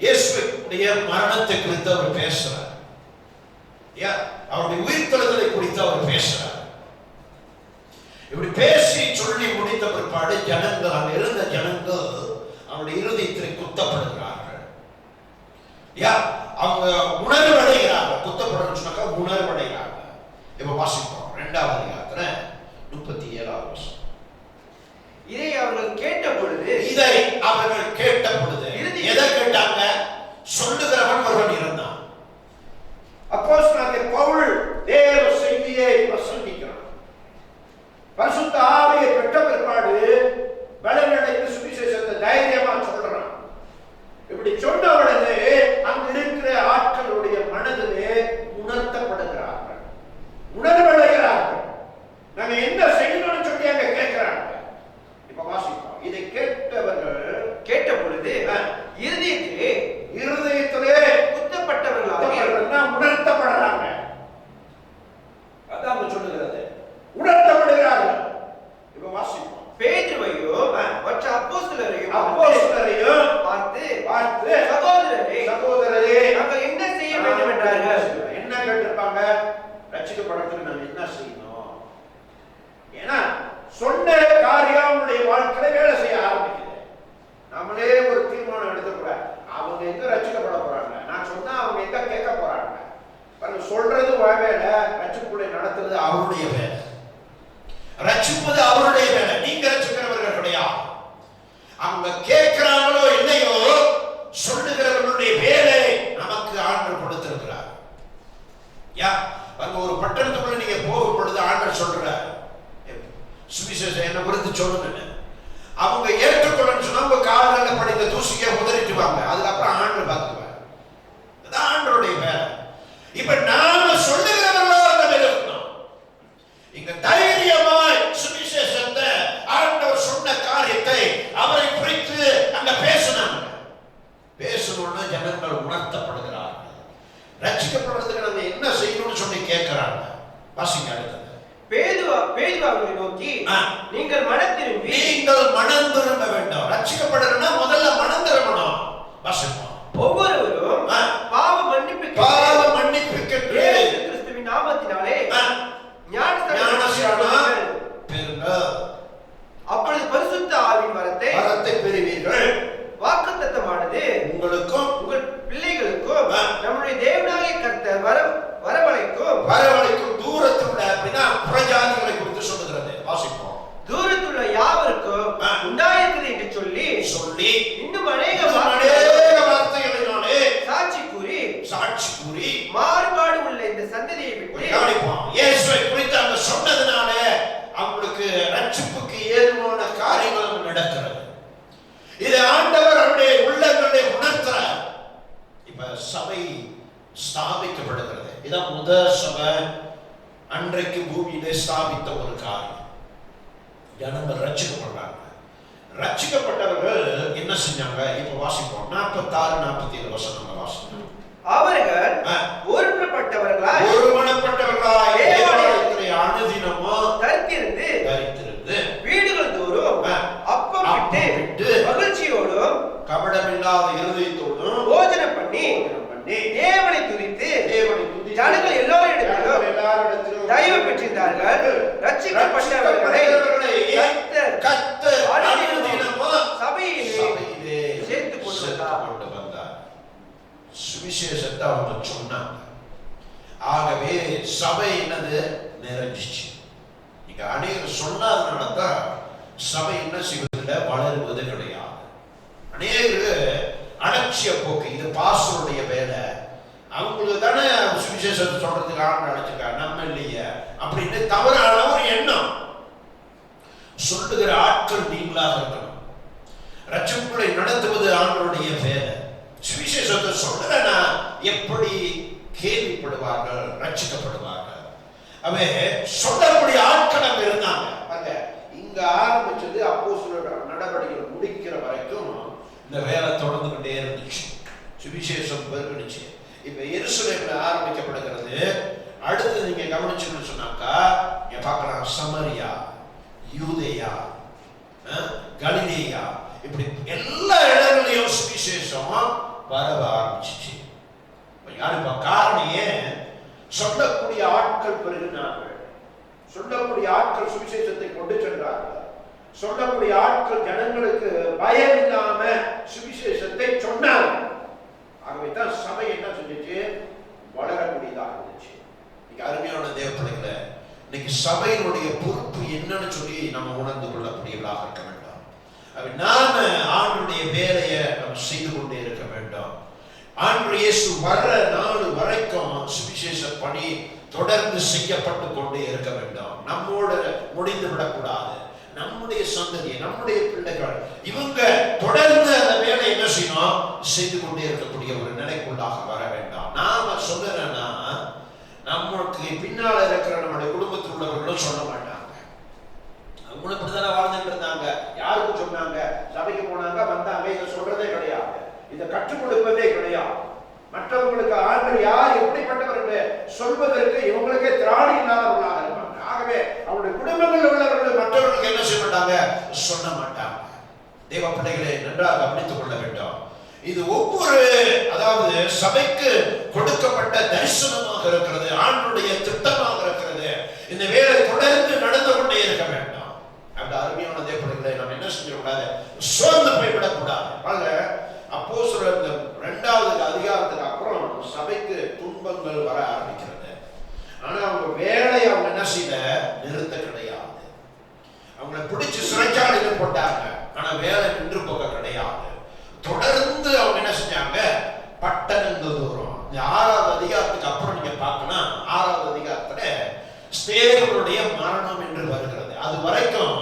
இயேசுவுடைய மரணத்தை குறித்து அவர் பேசுறார். அவருடைய உயிர்த்தெழுதலை குறித்து அவர் பேசுறார். இப்படி பேசி சொல்லி முடித்த பிற்பாடு ஜனங்கள், அங்க இருந்த ஜனங்கள் அவருடைய இருதயத்தில் குத்தப்படுகிறார்கள். அவங்க உணர்வடைகிறார்கள். குத்தப்படுறன்னு சொன்னாக்கா உணர்வடைகிறார்கள். இப்ப வாசிப்போம் 2வது அதிகாரத்துல 37வது வசனம். இதை அவர்கள் கேட்ட பொழுது எதை கேட்டாங்க? சொல்லுகிறவன் ஒருவன் இருந்தான். அப்போஸ்தலனாகிய பவுல் தேவ செய்தியை பிரசங்கிக்கிறான். பரிசுத்த ஆவியை பெற்ற பிற்பாடு பலனடைந்து சுவிசேஷத்தை தைரியமா சொல்றான். இப்படி சொன்ன உடனே அங்க இருக்கிற ஆட்களுடைய மனதிலே உணர்த்தப்படுகிறார்கள், உணர்வடைகிறார்கள். நாங்க என்ன செய்யணும்னு சொல்லி அங்க கேட்கிறாங்க. இப்ப வாசிப்போம். இதை கேட்டவர்கள் கேட்ட பொழுது இருதயத்திலே குத்தப்பட்டவர்களாக உணர்த்தப்படுறாங்க. அதான் சொல்லுகிறது, உணர்த்தப்படுகிறார்கள். இப்ப வாசிப்போம். பேதுருவையும் மற்ற அப்போஸ்தலரையும் பார்த்து சகோதரரே நாங்கள் என்ன செய்ய வேண்டும் என்றார்கள். என்ன கேட்டிருப்பாங்க? ரட்சிக்கப்படுறதுக்கு நம்ம என்ன செய்யணும்? ஏன்னா சொன்ன காரியம் அவனுடைய வாழ்க்கையில வேலை செய்ய ஆரம்பிக்குது. நம்மளே ஒரு தீர்மானம் எடுத்துக்கூடாது. அவங்க எங்க ரட்சிக்கப்பட போறாங்க, நான் சொன்னா அவங்க எங்க கேட்க போறாங்க. சொல்றது வேலை, ரட்சிப்புகளை நடத்துறது அவருடைய வேலை, ரட்சிப்பது அவருடைய வேலை. நீங்க ரட்சிக்கிறவர்கள் கிடையாது. அவங்க கேட்கிறாங்களோ இல்லையோ, சொல்லுகிறவர்களுடைய வேலை நமக்கு ஆண்டவர் கொடுத்திருக்கிறார். ஒரு பட்டணத்துக்குள்ள நீங்க போகும் பொழுது ஆண்டவர் சொல்றார், சுவிசேஷம் என்ன குறித்து சொல்லுங்க. அவங்க ஏற்றுக்கொள்ளன்னு சொன்னா உங்க காதல படித்த தூசிக்க உதறிட்டுவாங்க. அதுக்கப்புறம் ஆண்டவர் பார்த்துக்குவார். அதான் ஆண்டவருடைய வேலை. இப்ப நாம சொல்லுகிறவர்களாக இருக்கணும். இங்க தைரியமாய் சுவிசேஷத்தை, ஆண்டவர் சொன்ன காரியத்தை அவரை குறித்து அங்க பேசினாங்க. பேசணும்னா ஜனங்கள் உணர்த்தப்படுகிறார்கள். ரட்சிக்கப்படுறதுக்கு நம்ம என்ன செய்யணும்னு சொல்லி கேட்கிறாங்க. வாசிங்க அடுத்தது. பேதுரு அவர்களை நோக்கி, நீங்கள் மனம் திரும்ப வேண்டும். ரட்சிக்கப்படுறதுன்னா முதல்ல மனம் திரும்பணும். வாசிப்போம். ஒவ்வொருவரும் பாவ மன்னிப்பு இயேசு கிறிஸ்துவின் நாமத்தினாலே ஞானஸ்நானம் பெறுங்கள். அப்பொழுது பரிசுத்த ஆவியின் வரத்தை பெறுவீர்கள். வாக்குத்தத்தமானது உங்களுக்கும் உங்கள் பிள்ளைகளுக்கும் நம்முடைய தேவனாகிய கர்த்தர் வரவழைக்கும் தூரத்துள்ள அப்படின்னா புறஜாதிகளை குறித்து சொல்லுகிறது. வாசிப்போம். தூரத்துள்ள யாவருக்கும் உண்டாயிருக்கிறது என்று சொல்லி இன்னும் அநேக வார்த்தைகளினாலே சாட்சி கூறி மாறுபாடு உள்ள இந்த சந்ததியை விட்டு இயேசுவை குறித்து அவங்க சொன்னதுனால அவங்களுக்கு ரட்சிப்புக்கு ஏதுவான காரியங்கள் நடக்கிறது. இது ஆண்டவர் அவருடைய உள்ளங்களை உணர்த்துறார். இப்ப சபை ஸ்தாபிக்கப்படுகிறது. இதான் முதல் சபை அன்றைக்கு பூமியிலே ஸ்தாபித்த ஒரு காரியம். ஜனங்கள் ரட்சிக்கப்படுறாங்க. ரட்சிக்கப்பட்டவர்கள் என்ன செஞ்சாங்க? இப்ப வாசிப்போம். 46, 47 வசனங்களை வாசிப்போம். அவர்கள் ஒருமனப்பட்டவர்களாய் தேவாலயத்திலே அனுதினமோ தரித்திருந்து வீடுகள் தோறும் அப்பம் விட்டு மகிழ்ச்சியோடும் கபடமில்லாத இருதயத்தோடும் போஜனம் பண்ணி தேவனை துதித்து ஜனங்கள் எல்லாரிடத்திலும் தயவு பெற்றிருந்தார்கள். ரட்சிக்கப்பட்டவர்களை அநேகர் சொல்லாதனால தான் சபை என்ன செய்வதில்லை, வளருவது கிடையாது. அநேகர் அலட்சிய போக்கு, இது பாஸ்டருடைய வேலை, அவங்களுக்கு தானே சுவிசேஷத்தை சொல்றதுக்கு ஆண்டு அழைச்சிருக்காங்க, நம்ம இல்லையே அப்படின்னு தவறான ஒரு எண்ணம். சொல்லுகிற ஆட்கள் நீங்களாக இருக்கணும். ரட்சிப்புகளை நடத்துவது ஆண்டவருடைய வேலை. சுவிசேஷத்தை சொல்லலைன்னா எப்படி கேள்விப்படுவார்கள், ரட்சிக்கப்படுவார்கள்? அவன் சொல்லக்கூடிய ஆட்கள் அங்க இருந்தாங்க. இங்க ஆரம்பிச்சது அப்போஸ்தலர் நடவடிக்கைகள் முடிக்கிற வரைக்கும் இந்த வேலை தொடர்ந்துகிட்டே இருந்துச்சு. சுவிசேஷம் பெருகிடுச்சு. இப்ப எருசலேம்ல ஆரம்பிக்கப்படுகிறது. அடுத்து நீங்க கவனிச்சுன்னு சொன்னாக்கா நீங்க பார்க்கலாம், சமரியா, யூதேயா, கலிலேயா, இப்படி எல்லா இடங்களையும் சுவிசேஷம் பரவ ஆரம்பிச்சிச்சு. யாருப்பா காரணம்? ஏன்? சொல்லக்கூடிய ஆட்கள் பெருகினார்கள், சொல்லக்கூடிய ஆட்கள் சுவிசேஷத்தை கொண்டு சென்றார்கள், சொல்லக்கூடிய ஆட்கள் ஜனங்களுக்கு பயம் இல்லாம சுவிசேஷத்தை சொன்னார்கள். ஆகவே தான் சபை என்ன செஞ்சிச்சு, வளரக்கூடியதாக இருந்துச்சு. இன்னைக்கு அருமையான தேவ பிள்ளைகளை, இன்னைக்கு சபையினுடைய பொறுப்பு என்னன்னு சொல்லி நம்ம உணர்ந்து கொள்ளக்கூடியவர்களாக இருக்க வேண்டும். நாம ஆண்டுடைய வேலையை நம்ம செய்து கொண்டே இருக்க வேண்டும். ஆண்டு இயேசு வர்ற நாள் வரைக்கும் சுவிசேஷ பணி தொடர்ந்து செய்யப்பட்டு கொண்டே இருக்க வேண்டும். நம்மோடு முடிந்து விடக்கூடாது. நம்முடைய சந்ததி, நம்முடைய பிள்ளைகள், இவங்க தொடர்ந்து அந்த வேலை என்ன செய்யணும், செய்து கொண்டே இருக்கக்கூடிய ஒரு நிலைக்குள்ளாக வர வேண்டாம். நாம சொல்லுறேன்னா நமக்கு பின்னால இருக்கிற நம்முடைய குடும்பத்தில் உள்ளவர்களும் சொல்ல மாட்டாங்க. அவங்களும் இப்படித்தானே வாழ்ந்துட்டு இருந்தாங்க. யாருக்கும் சொன்னாங்க, சபைக்கு போனாங்க, வந்தாங்க, இதை சொல்றதே கிடையாது, இதை கற்றுக் கொடுப்பதே கிடையாது. மற்றவங்களுக்கு ஆண்டவர் யார் எப்படிப்பட்டவர்கள் சொல்வதற்கு இவங்களுக்கே திராணி இல்லாதவர்களாக இருப்பாங்க. ஆகவே அவருடைய குடும்பங்கள் உள்ளவர்கள் மற்றவர்களுக்கு என்ன செய்ய மாட்டாங்க, சொல்ல மாட்டாங்க. தேவ பிள்ளைகளை நன்றாக கவனித்துக் கொள்ள வேண்டும். இது ஒவ்வொரு, அதாவது சபைக்கு கொடுக்கப்பட்ட தரிசனமாக இருக்கிறது, ஆண்டுடைய திட்டமாக இருக்கிறது. இந்த வேலை தொடர்ந்து நடந்து கொண்டே இருக்க வேண்டாம். அந்த அருமையான தேவ பிள்ளைகளை நாம் என்ன செஞ்சிடக்கூடாது, சோர்ந்து போய்விடக்கூடாது. அப்போஸ்தலர் 2வது அதிகாரத்துக்கு அப்புறம் சபைக்கு துன்பங்கள் வர ஆரம்பிக்கிறது. ஆனா அவங்க வேலையை அவங்க என்ன செய்யல, நிறுத்த கிடையாது. அவங்களை பிடிச்சு சிறைச்சாலையில் போட்டாங்க, ஆனா வேலை நின்று போக கிடையாது. தொடர்ந்து அவங்க என்ன செஞ்சாங்க, பட்டணங்கள் தோறும். இந்த 6வது அதிகாரத்துக்கு அப்புறம் நீங்க பார்க்கணும், 6வது அதிகாரத்துல ஸ்தேவானுடைய மரணம் என்று வருகிறது. அது வரைக்கும்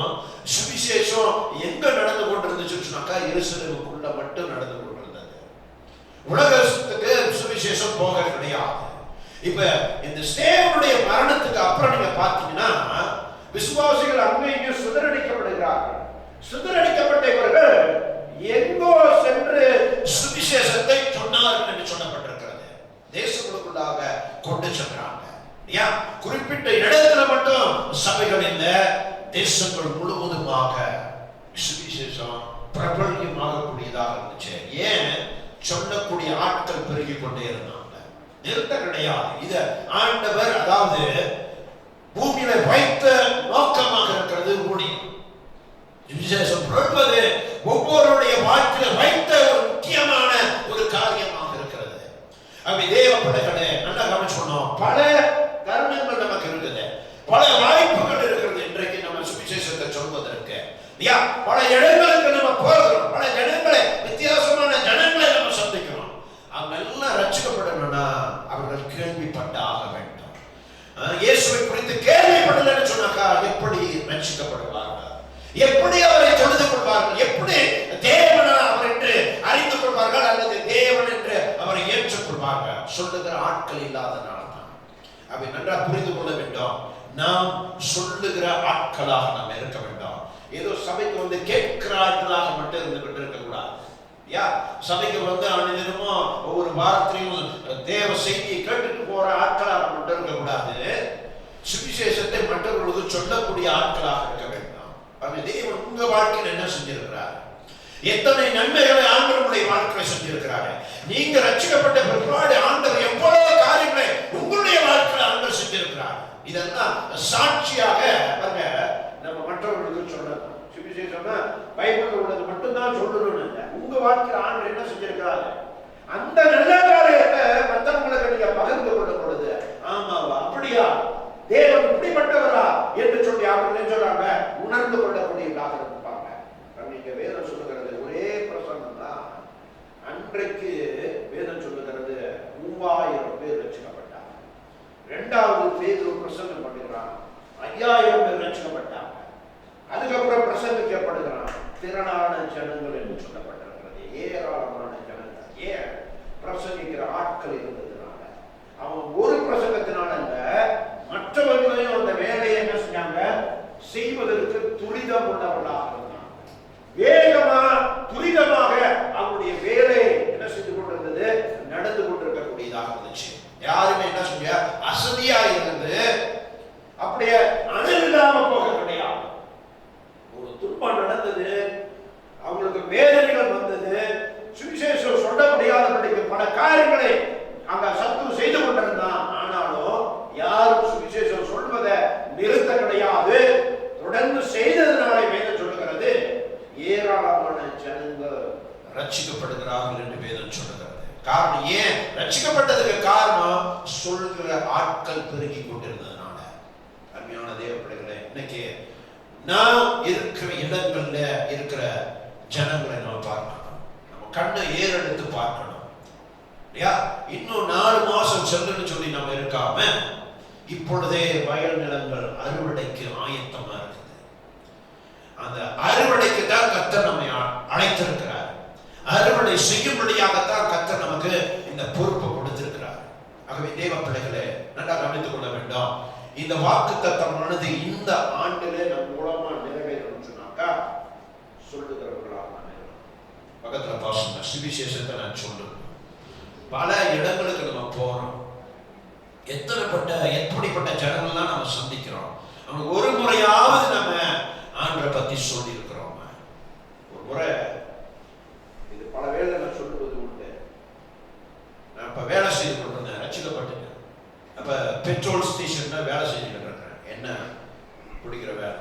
சுவிசேஷம் எங்க நடந்து கொண்டிருந்துச்சுன்னு சொன்னாக்கா எருசலேமுக்குள்ள மட்டும் நடந்து கொண்டிருந்தது. உலகத்துக்கு சுவிசேஷம் போக கிடையாது. இப்ப இந்த ஸ்தேவானுடைய மரணத்துக்கு அப்புறம் நீங்க பார்த்தீங்கன்னா விசுவாசிகள் அங்கேயும் சிதறடிக்கப்படுகிறார்கள். சிதறடிக்கப்பட்ட இவர்கள் எங்கோ சென்று சுவிசேஷத்தை சொன்னார்கள் என்று சொல்லப்பட்டிருக்கிறது. தேசங்களுக்குள்ளாக கொண்டு சென்றாங்க. குறிப்பிட்ட இடத்துல மட்டும் சபைகள் இல்ல, தேசங்கள் முழுவதுமாக சுவிசேஷம் பிரபல்யமாக கூடியதாக இருந்துச்சு. ஏன்? சொல்லக்கூடிய ஆட்கள் பெருகி கொண்டே இருந்தாங்க, நிறுத்த கிடையாது. இத ஆண்டவர், அதாவது பூமியில வைத்த நோக்கமாக இருக்கிறது ஊழியம். சுவிசேஷம் சொல்வது ஒவ்வொருடைய வாழ்க்கையில வைத்த ஒரு முக்கியமான ஒரு காரியமாக இருக்கிறது. அப்ப தேவ பிள்ளைகளே நல்லா கவனிச்சோம். பல தருணங்கள் நமக்கு இருக்குது, பல வாய்ப்புகள் இருக்கிறது. இன்றைக்கு நம்ம சுவிசேஷத்தை சொல்வதற்கு பல இடங்களுக்கு நம்ம போகிறோம், பல ஜனங்களை, வித்தியாசமான ஜனங்களை நம்ம சந்திக்கிறோம். அவங்க எல்லாம் ரட்சிக்கப்படணும்னா அவர்கள் கேள்விப்பட்ட ஆக வேண்டும். இயேசுவை குறித்து கேள்விப்படலன்னு சொன்னாக்கா எப்படி ரட்சிக்கப்படுவார்கள், எப்படி அவரை தொழுது கொள்வார்கள், எப்படி தேவனா அவர் என்று அறிந்து கொள்வார்கள், அல்லது தேவன் என்று அவரை ஏற்றுக்கொள்வார்கள்? சொல்லுகிற ஆட்கள் இல்லாதனால தான். அப்படி நன்றாக புரிந்து கொள்ள வேண்டும். நாம் சொல்லுகிற ஆட்களாக நாம் இருக்க வேண்டும். ஏதோ சபைக்கு வந்து கேட்கிற ஆட்களாக மட்டும் இருந்து கொண்டு இருக்க கூடாது. சபைக்கு வந்து அனைவரும் ஒவ்வொரு வாரத்திலையும் தேவ செய்தியை கேட்டுட்டு போற ஆட்களாக மட்டும் இருக்க கூடாது. சுவிசேஷத்தை மற்றவர்களுக்கு சொல்லக்கூடிய ஆட்களாக இருக்க வேண்டும். தேவன் உங்க வாழ்க்கையில் என்ன செஞ்சிருக்கிறார், எத்தனை நன்மைகளை ஆண்டவருடைய வாழ்க்கையில் செஞ்சிருக்கிறாரு. நீங்க ரட்சிக்கப்பட்ட பிற்பாடு ஆண்டவர் எவ்வளவு காரியங்களை உங்களுடைய வாழ்க்கையில் ஆண்டவர் செஞ்சிருக்கிறார். இதெல்லாம் சாட்சியாக நம்ம மற்றவர்களுக்கு சொல்லணும். சுவிசேஷம்னா பைபிள்ல உள்ளது மட்டும்தான் சொல்லணும்னு இல்லை, உங்க வாழ்க்கையில் ஆண்டவர் என்ன செஞ்சிருக்கிறாரு, அந்த நல்ல காரியத்தை மற்றவங்களுக்கு நீங்க பகிர்ந்து கொள்ளும் பொழுது, ஆமாவா அப்படியா தேவன் இப்படிப்பட்டவரா என்று சொல்லி அவங்க சொல்றாங்க, உணர்ந்து கொள்ளக்கூடியவர்களாக இருப்பாங்க. நீங்க வேதம் சொல்லுகிறது ஒரே பிரசங்கம் தான். அன்றைக்கு வேதம் சொல்லுகிறது 3000 பேர் ரட்சிக்கப்பட்டாங்க. 2வது பேதுரு பிரசங்கம் பண்ணுகிறான், 5000 பேர் ரட்சிக்கப்பட்டாங்க. அதுக்கப்புறம் பிரசங்கிக்கப்படுகிறான், திரளான ஜனங்கள் என்று சொல்லப்பட்டிருக்கிறது. ஏராளமான ஜனங்கள். ஏன்? பிரசங்கிக்கிற ஆட்கள் இருந்ததுனால. அவன் ஒரு பிரசங்கத்தினால அல்ல, மற்றவர்களையும் அந்த வேலையை என்ன செஞ்சாங்க? செய்வதற்கு துரிதம் உள்ளவர்களாக இருந்தாங்க. வேகமா துரிதமாக அவருடைய வேலை என்ன செய்து கொண்டிருந்தது? நடந்து கொண்டிருக்கக்கூடியதாக இருந்துச்சு. யாருமே என்ன சொல்ல அசதியா இருந்து அப்படியே அணுகில்லாம போக கிடையாது. ஒரு துன்பம் நடந்தது, அவங்களுக்கு வேதனைகள் வந்தது, சுவிசேஷம் சொல்ல முடியாதபடிக்கு பல காரியங்களை அங்க சத்துரு செய்து கொண்டிருந்தான். ஆனாலும் யாரும் சுவிசேஷம் சொல்வதை நிறுத்த கிடையாது. தொடர்ந்து செய்ததுனால வேதம் சொல்லுகிறது ஏராளமான ஜனங்கள் ரட்சிக்கப்படுகிறார்கள் என்று வேதம் சொல்லுகிறது. காரணம் ஏன் ரட்சிக்கப்பட்டதுக்கு காரணம்? சொல்கிற ஆட்கள் பெருகி கொண்டிருந்ததுனால. அருமையான தேவ பிள்ளைகளே, இன்னைக்கு நாம் இருக்கிற இடங்கள்ல இருக்கிற ஜனங்களை நம்ம பார்க்கணும். நம்ம கண்ணை ஏறெடுத்து பார்க்கணும். இன்னும் 4 மாசம் செல்லுன்னு சொல்லி நம்ம இருக்காம இப்பொழுதே வயல் நிலங்கள் அறுவடைக்கு ஆயத்தமா இருக்குது. அந்த அறுவடைக்கு தான் கர்த்தர் நம்மை அழைத்திருக்கிறார். அறுவடை செய்யும்படியாகத்தான் கர்த்தர் நமக்கு இந்த பொறுப்பை கொடுத்திருக்கிறார். ஆகவே தேவ பிள்ளைகளே, நல்லா கவனித்துக் கொள்ள வேண்டும். இந்த வாக்குத்தத்தமானது இந்த ஆண்டிலே நம் மூலமா நிறைவேறணும் சொன்னாக்கா சொல்லுகிறவர்களாக பக்கத்துல பாசுங்க சுவிசேஷத்தை நான் சொல்லுவேன். பல இடங்களுக்கு நம்ம போறோம், எப்படிப்பட்ட ஜனங்கள்லாம் நம்ம சந்திக்கிறோம். அவங்க ஒரு முறையாவது நம்ம ஆண்டரை பத்தி சொல்லி இருக்கிறோம். ஒரு முறை இது பல வேளை நான் சொல்லுவது உண்டு. நான் இப்ப வேலை செய்து கொண்டிருந்தேன், ரட்சிக்கப்பட்டுட்டேன். அப்ப பெட்ரோல் ஸ்டேஷன்ல வேலை செஞ்சுட்டு இருக்கிறேன். என்ன பிடிக்கிற வேலை,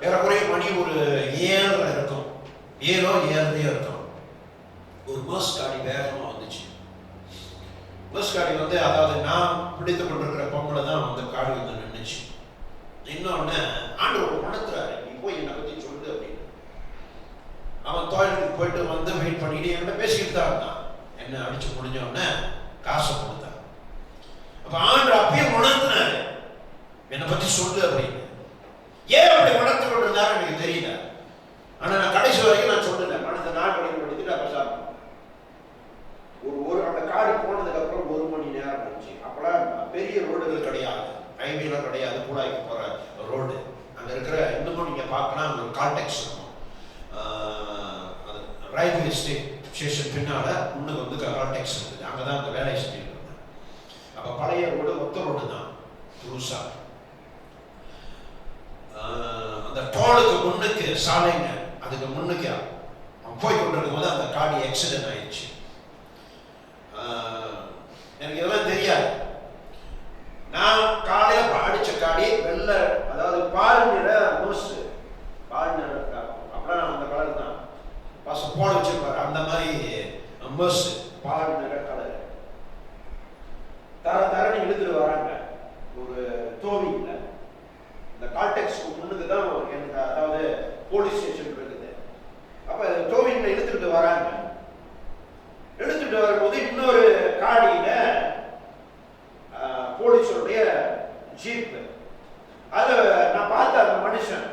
ஏறக்குறைய மணி ஒரு 7 இருக்கும், 7 இருக்கும். ஒரு பஸ் காடி வேகமா வந்துச்சு. பஸ் காடி வந்து, அதாவது நான் பிடித்துக் கொண்டிருக்கிற பொம்பளை தான் அந்த காடி வந்து நின்றுச்சு. இன்னொன்னு ஆண்டவர் உணர்த்துறாரு, நீ போய் என்னை பத்தி சொல்லு அப்படின்னு. அவன் டாய்லெட்டுக்கு போயிட்டு வந்து வெயிட் பண்ணிட்டு என்கிட்ட பேசிக்கிட்டு தான் இருந்தான். என்ன அடிச்சு முடிஞ்ச உடனே காசை கொடுத்தான். அப்ப ஆண்டவர் அப்பயும் உணர்த்தினாரு, என்னை பத்தி சொல்லு அப்படின்னு. ஏன் அப்படி உணர்த்து கொண்டிருந்தாரு எனக்கு தெரியல. ஆனா நான் கடைசி வரைக்கும் நான் சொல்லல. மனதை நாள் படித்து நான் பேசாம ஒரு அந்த காடி போனதுக்கு அப்புறம் 1 மணி நேரம் போச்சு. அப்பெல்லாம் பெரிய ரோடுகள் கிடையாது, ஹைவேலாம் கிடையாது, கூடாய்க்கு போற ரோடு. அங்க இருக்கிற இன்னமும் நீங்க பார்க்கலாம், அங்க ஒரு கால்டெக்ஸ் இருக்கும். ரயில்வே ஸ்டேஷன் பின்னால முன்னுக்கு வந்து கால்டெக்ஸ் இருக்குது. அங்கதான் அந்த வேலையை செஞ்சுட்டு இருந்தேன். அப்ப பழைய ரோடு ஒத்த ரோடு தான், புதுசா. அந்த டோலுக்கு முன்னுக்கு சாலைங்க, அதுக்கு முன்னுக்கு அவன் போய் கொண்டிருக்கும் போது அந்த காடி ஆக்சிடென்ட் ஆயிடுச்சு. எனக்கு இதெல்லாம் தெரியாது. நான் காலையில அடிச்ச காடி வெள்ளை, அதாவது பால் நிற மோசு, பால் நிற, அப்படின்னா அந்த கலர் தான் பசங்க போட வச்சிருப்பாரு. அந்த மாதிரி மோசு பால் நிற கலர் தரன்னு இழுத்துட்டு வராங்க. ஒரு தோவில இந்த கால்டெக்ஸ்க்கு முன்னுக்கு தான் எனக்கு, அதாவது போலீஸ் ஸ்டேஷன் இருக்குது. அப்ப டோவிங்ல இழுத்துட்டு வராங்க. எடுத்துட்டு வரும்போது இன்னொரு காடியில போலீஸோடைய ஜீப். அது நான் பார்த்த அந்த மனுஷன்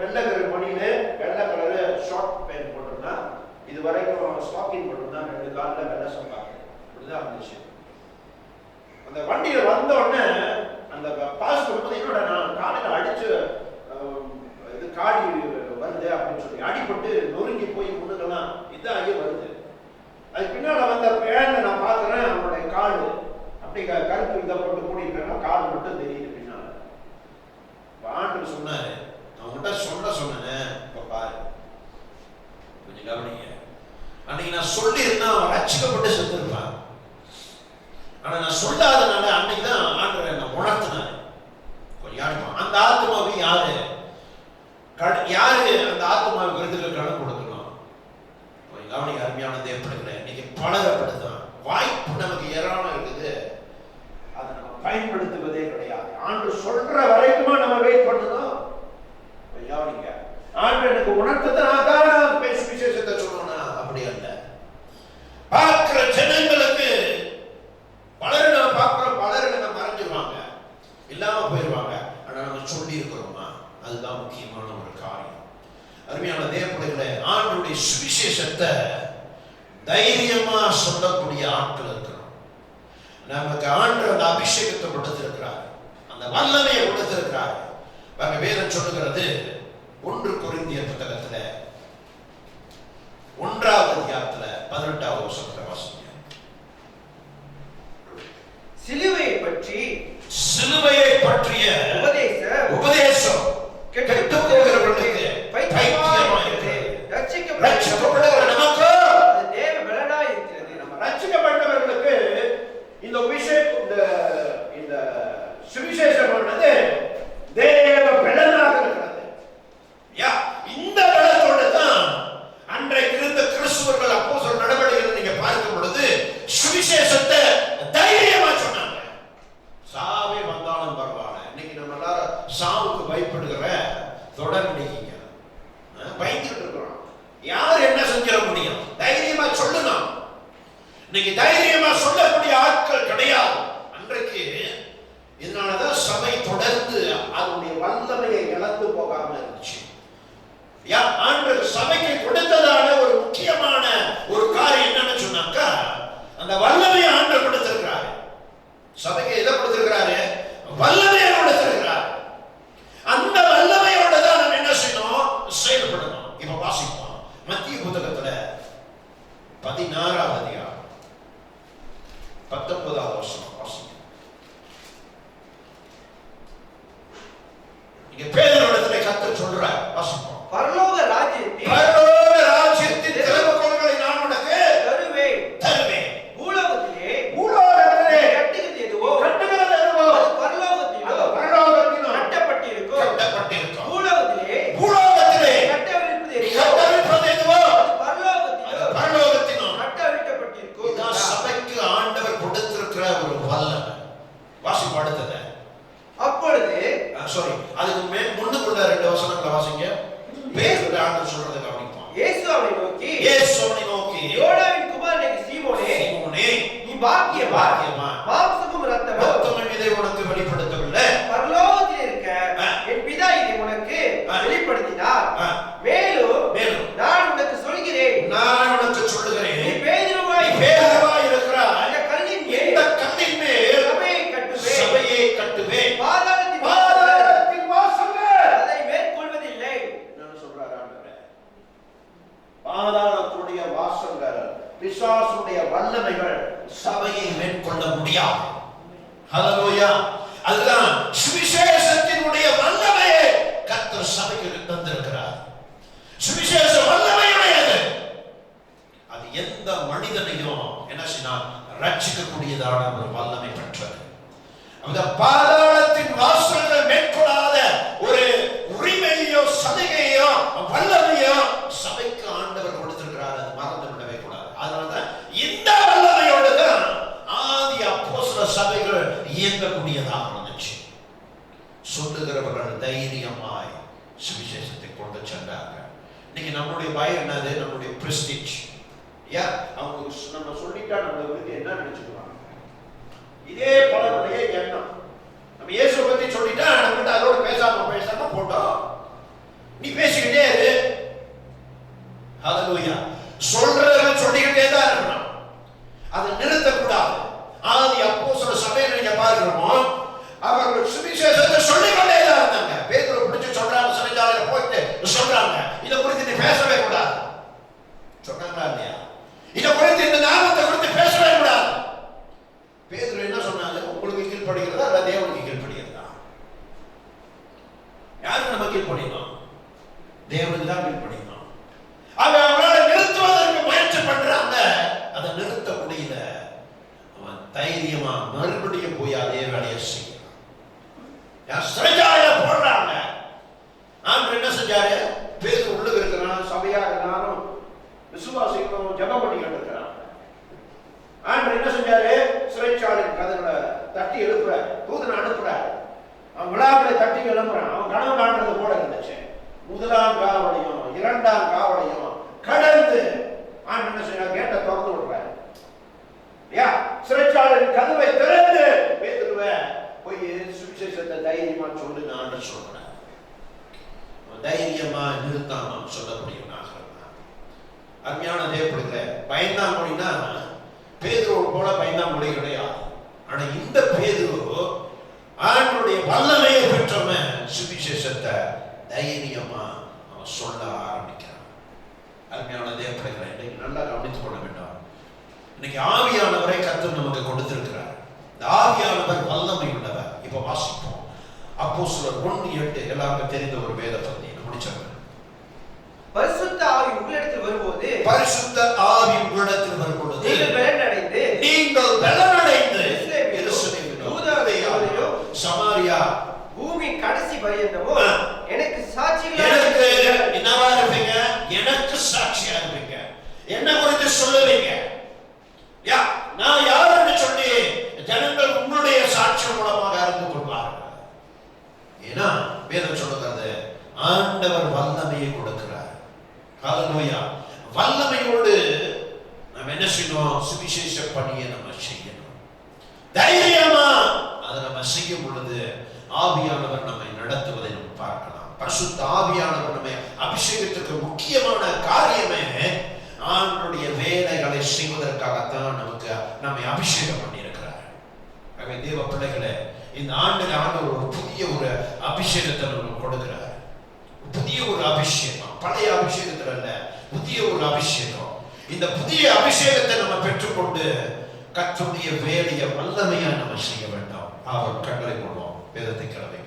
வெள்ளை கலர் மணியில வெள்ளை கலரு ஷார்ட் பேண்ட் போட்டிருந்தான். இது வரைக்கும் ஸ்டாக்கிங் போட்டிருந்தான். 2 காலில் வெள்ளை சம்பாங்க. இப்படிதான் இருந்துச்சு. அந்த வண்டியில வந்த உடனே அந்த பாஸ் கொடுப்பது என்னோட நான் காலையில் அடிச்சு இது காடி வருது அப்படின்னு சொல்லி அடிபட்டு நொறுங்கி போய் முன்னுக்கெல்லாம் இதான் ஐயோ வருது. அதுக்கு பின்னால வந்த பேனை நான் பார்க்குறேன், அவனுடைய கால் அப்படி கருத்து இதை போட்டு மூடிருக்கேன்னா கால் மட்டும் தெரியுது பின்னால. ஆண்டு சொன்னாரு, அவங்ககிட்ட சொன்னேன், இப்ப பாரு கொஞ்சம் கவனிங்க. அன்னைக்கு நான் சொல்லி இருந்தா அவன் ரட்சிக்கப்பட்டு செத்துருப்பான். ஆனா நான் சொல்லாதனால அன்னைக்கு தான் ஆண்டவர் என்ன உணர்த்தினாரு. கொஞ்சம் அந்த ஆத்மாவை யாரு அந்த ஆத்மாவுக்கு விருதுகள் கடன் கொடுக்கணும். கொஞ்சம் கவனிக்க அருமையான தேவப்பிள்ளைகளே, இன்னைக்கு பலரப்படுத்தான் வாய்ப்பு நமக்கு ஏராளம் இருக்குது. அதை நம்ம பயன்படுத்துவதே கிடையாது. ஆண்டு சொல்ற வரைக்குமா நம்ம போயிடுவாங்க. ஆனா நம்ம சொல்லி இருக்கிறோமா? அதுதான் முக்கியமான ஒரு காரியம். அருமையான தேவ பிள்ளைகளே, ஆண்டவருடைய சுவிசேஷத்தை தைரியமா சொல்லக்கூடிய ஆட்கள் இருக்கிறோம். நமக்கு ஆண்டவர் அந்த அபிஷேகத்தை கொடுத்திருக்கிறார், அந்த வல்லமையை கொடுத்திருக்கிறார். வேதம் சொல்லுகிறது 1 கொரிந்தியர் புத்தகத்துல 1வது அதிகாரத்துல 18வது வசனத்தை வாசிங்க. சிலுவையை பற்றிய உபதேசம் கெட்டு போகிறவர்களுக்கு பைத்தியமாயிருக்கிறது, ரட்சிக்கப்படுகிற நமக்கு அது தேவ பலனாய் இருக்கிறது. நம்ம ரட்சிக்கப்பட்டவர்களுக்கு இந்த இந்த சுவிசேஷமானது தேவ பலனாக இருக்கிறது. இந்த பலத்தோடு தான் அன்றைக்கு இருந்த கிறிஸ்துவர்கள் அப்போஸ்தலர் நடவடிக்கைகளை நீங்க பார்க்கும் பொழுது சுவிசேஷத்தை தைரியமா சொன்னாங்க. சாவே வந்தாலும் பரவாயில்ல. இன்னைக்கு நம்ம எல்லாரும் சாவுக்கு பயப்படுகிற தொடர்புடைய பயந்துட்டு இருக்கிறோம். யார் என்ன செஞ்சிட முடியும்? தைரியமா சொல்லணும். இன்னைக்கு தைரியமா சொல்லக்கூடிய ஆட்கள் கிடையாது அன்றைக்கு. இதனாலதான் சபை தொடர்ந்து அதனுடைய வல்லமையை இழந்து போகாம இருந்துச்சு. ஆண்டவர் சபைக்கு கொடுத்ததான ஒரு முக்கியமான ஒரு காரியம் என்னன்னு சொன்னாக்கா, அந்த வல்லமையை ஆண்டவர் கொடுத்திருக்கிறாரு. சபைக்கு எதை கொடுத்திருக்கிறாரு? வல்லமையை கொடுத்திருக்கிறார். அந்த வல்லமையோட தான் நம்ம என்ன செய்யணும்? செயல்படணும். இப்ப வாசிப்போம் மத்திய புத்தகத்துல 16வது அதிகாரம் 19வது வசனம் வாசிப்போம். இங்க பேதுருவிடத்திலே கர்த்தர் சொல்றார், வாசிப்போம். பரலோக ராஜ்யத்தின் திறவுகோல்களை நான் உனக்கு தருவேன். பூலோகத்திலே கட்டுகிறது எதுவோ அது பரலோகத்திலும் கட்டப்பட்டிருக்கும். பூலோகத்திலே கட்டவிழ்ப்பது எதுவோ அது பரலோகத்திலும் கட்டவிழ்க்கப்பட்டிருக்கும். இதுதான் சபைக்கு ஆண்டவர் கொடுத்திருக்கிற ஒரு வல்லமை. வாசிப்பு அடுத்தது. அப்பொழுது அதுக்கு முன்னுக்குள்ள 2 வசனங்களை வாசிங்க. பேதுரு ஆண்டவர் சொல்றதை கவனிப்போம். இயேசு அவனை நோக்கி யோனாவின் குமாரனே சீமோனே, நீ பாக்கியவான். மாம்சமும் இரத்தமும் இதை உனக்கு வெளிப்படுத்தவில்லை, பரலோகத்தில் இருக்க என் பிதா இதை உனக்கு வெளிப்படுத்தினார். மேலும் நான் உனக்கு சொல்கிறேன், சொல்லுகிறேன், நீ பேதுருவாய் இருக்கிறாய். இந்த கல்லின் மேல் சபையை கட்டுவேன். பாதாளத்தின் வாசல்கள் அதை மேற்கொள்வதில்லை. என்ன சொல்றாரு ஆண்டவர்? பாதாளத்துடைய வாசல்கள், பிசாசுடைய வல்லமைகள் சபையை மேற்கொள்ள முடியாது. ஹல்லேலூயா. அதுதான் சுவிசேஷத்தினுடைய வல்லமையை கர்த்தர் சபைக்கு தந்திருக்கிறார். சுவிசேஷ வல்லமையுடையது. அது எந்த மனிதனையும் என்ன செய்யலாம்? ரட்சிக்கக்கூடியதான ஒரு வல்லமை பெற்றது. அந்த பாதாளத்தின் வாசல்கள் மேற்கொள்ளாத ஒரு உரிமையோ சலுகையோ வல்லமையோ சபைக்கு ஆண்டவர் கொடுத்திருக்கிறார். அது மறந்து விடவே கூடாது. அதனாலதான் இந்த வல்லமையோடு தான் ஆதி அப்போஸ்தல சபைகள் இயங்கக்கூடியதாக இருந்துச்சு. சொல்லுகிறவர்கள் தைரியமாய் சுவிசேஷத்தை கொண்டு சென்றாங்க. இன்னைக்கு நம்மளுடைய பயம் என்னது? நம்மளுடைய பிரஸ்டீஜ். அவங்க நம்ம சொல்லிட்டா நம்மளை வந்து என்ன நினைச்சுக்குவாங்க? இதே பலருடைய எண்ணம். நம்ம இயேசுவை பத்தி சொல்லிட்டா நம்ம அதோட பேசாம போட்டோம். நீ பேசிக்கிட்டே இரு. ஹல்லேலூயா. சொல்றத சொல்லிக்கிட்டே தான் இருக்கணும். அதை நிறுத்தக்கூடாது. ஆதி அப்போஸ்தல சபையில நீங்க பார்க்கிறோமோ, அவர்கள் சுவிசேஷத்தை சொல்லிக்கொண்டே தான் இருந்தாங்க. பேதுரு பிடிச்சு சொல்றாங்க, சிறைச்சாலையில போயிட்டு சொல்றாங்க, இதை குறித்து நீ பேசவே கூடாது. சொன்னாங்களா இல்லையா? இதை குறித்து இந்த நாமத்தை குறித்து பேசவே கூடாது. பேதுரு என்ன சொன்னாங்க? உங்களுக்கு கீழ்ப்படுகிறதா இல்ல தேவனுக்கு கீழ்ப்படுகிறதா? யாருக்கு நம்ம கீழ்ப்படியணும்? தேவனுக்கு தான் கீழ்ப்படியணும். அவங்களால நிறுத்துவதற்கு முயற்சி பண்றாங்க, அதை நிறுத்த முடியல. அவன் தைரியமா மறுபடியும் போய் அதே வேலையை செய்யறான். சிறைச்சாலையில போடுறாங்க. ஆண்டவர் என்ன செஞ்சாரு? பேதுரு உள்ள இருக்கிறான், சபையா இருந்தாலும் விசுவாசிகளும் ஜெபம் பண்ணிக்கிட்டு இருக்கிறான். ஆண்டவர் என்ன செஞ்சாரு? சிறைச்சாலையின் கதவுகளை தட்டி எழுப்புறார், தூதனை அனுப்புறார். அவன் விழாக்களை தட்டி எழுப்புறான். அவன் கனவு காண்றது போல இருந்துச்சு. முதலாம் காவலையும் 2ஆம் காவலையும் கடந்து ஆண்டவர் என்ன செய்யறார்? கேட்டை திறந்து விடுறார். சிறைச்சாலையின் கதவை திறந்து பேதுருவை போய் சுவிசேஷத்தை தைரியம் தைரியமா சொல்லுன்னு ஆண்டவர் சொல்றார். தைரியமா நிறுத்தாம சொல்லக்கூடியவனாக இருந்தான். அருமையான தேவப்பிள்ளைகளே, பயந்தாம் மொழினா பேதுருவை போல பயந்தாம் மொழி கிடையாது. ஆனா இந்த பேதுரு ஆண்டவருடைய வல்லமையை பெற்றவன் சுவிசேஷத்தை தைரியமா அவன் சொல்ல ஆரம்பிக்கிறான். அருமையான தேவப்பிள்ளைகளை இன்னைக்கு நல்லா கவனித்துக் கொள்ள வேண்டும். இன்னைக்கு ஆவியானவரை கர்த்தர் நமக்கு கொடுத்திருக்கிறார். இந்த ஆவியானவர் வல்லமை உள்ளவர். இப்ப வாசிப்போம். அப்போஸ்தலர் 1:8 எல்லாருக்கும் தெரிந்த ஒரு வேத பகுதி. முடிச்சவன் பரிசுத்த ஆவி உங்களிடத்தில் வரும்போது நீங்கள் பலனடைந்து எருசலேமிலும் யூதேயாவிலும் சமாரியா பூமி கடைசி பரியந்தமோ எனக்கு சாட்சியா என்னவா இருப்பீங்க? எனக்கு சாட்சியா இருப்பீங்க. என்ன குறித்து சொல்லுவீங்க? நான் யாருன்னு சொல்லி ஜனங்கள் உங்களுடைய சாட்சி மூலமாக அறிந்து கொள்வார்கள். ஏன்னா வேதம் சொல்லுகிறது, ஆண்டவர் வல்லமையை கொடுக்கிறார். ஹல்லேலூயா. வல்லமையோடு நம்ம என்ன செய்யணும்? சுவிசேஷ பணியை நம்ம செய்யணும். தைரியமா அதை நம்ம செய்யும் பொழுது ஆவியானவர் நம்மை நடத்துவதை நம்ம பார்க்கலாம். பரிசுத்த ஆவியானவர் நம்மை அபிஷேகத்துக்கு முக்கியமான காரியமே ஆண்டவருடைய வேலைகளை செய்வதற்காகத்தான் நம்மை அபிஷேகம் பண்ணியிருக்கிறார். ஆகவே தேவ பிள்ளைகளே, இந்த ஆண்டுல ஆண்டவர் ஒரு புதிய ஒரு அபிஷேகத்தை நமக்கு கொடுக்கிறார். புதிய ஒரு அபிஷேகம், பழைய அபிஷேகத்தில் அல்ல, புதிய ஒரு அபிஷேகம். இந்த புதிய அபிஷேகத்தை நம்ம பெற்றுக்கொண்டு கர்த்தருடைய வேலையை வல்லமையா நம்ம செய்ய வேண்டும். அவர் கட்டளை கொள்வோம். வேதத்தை கிளம்பி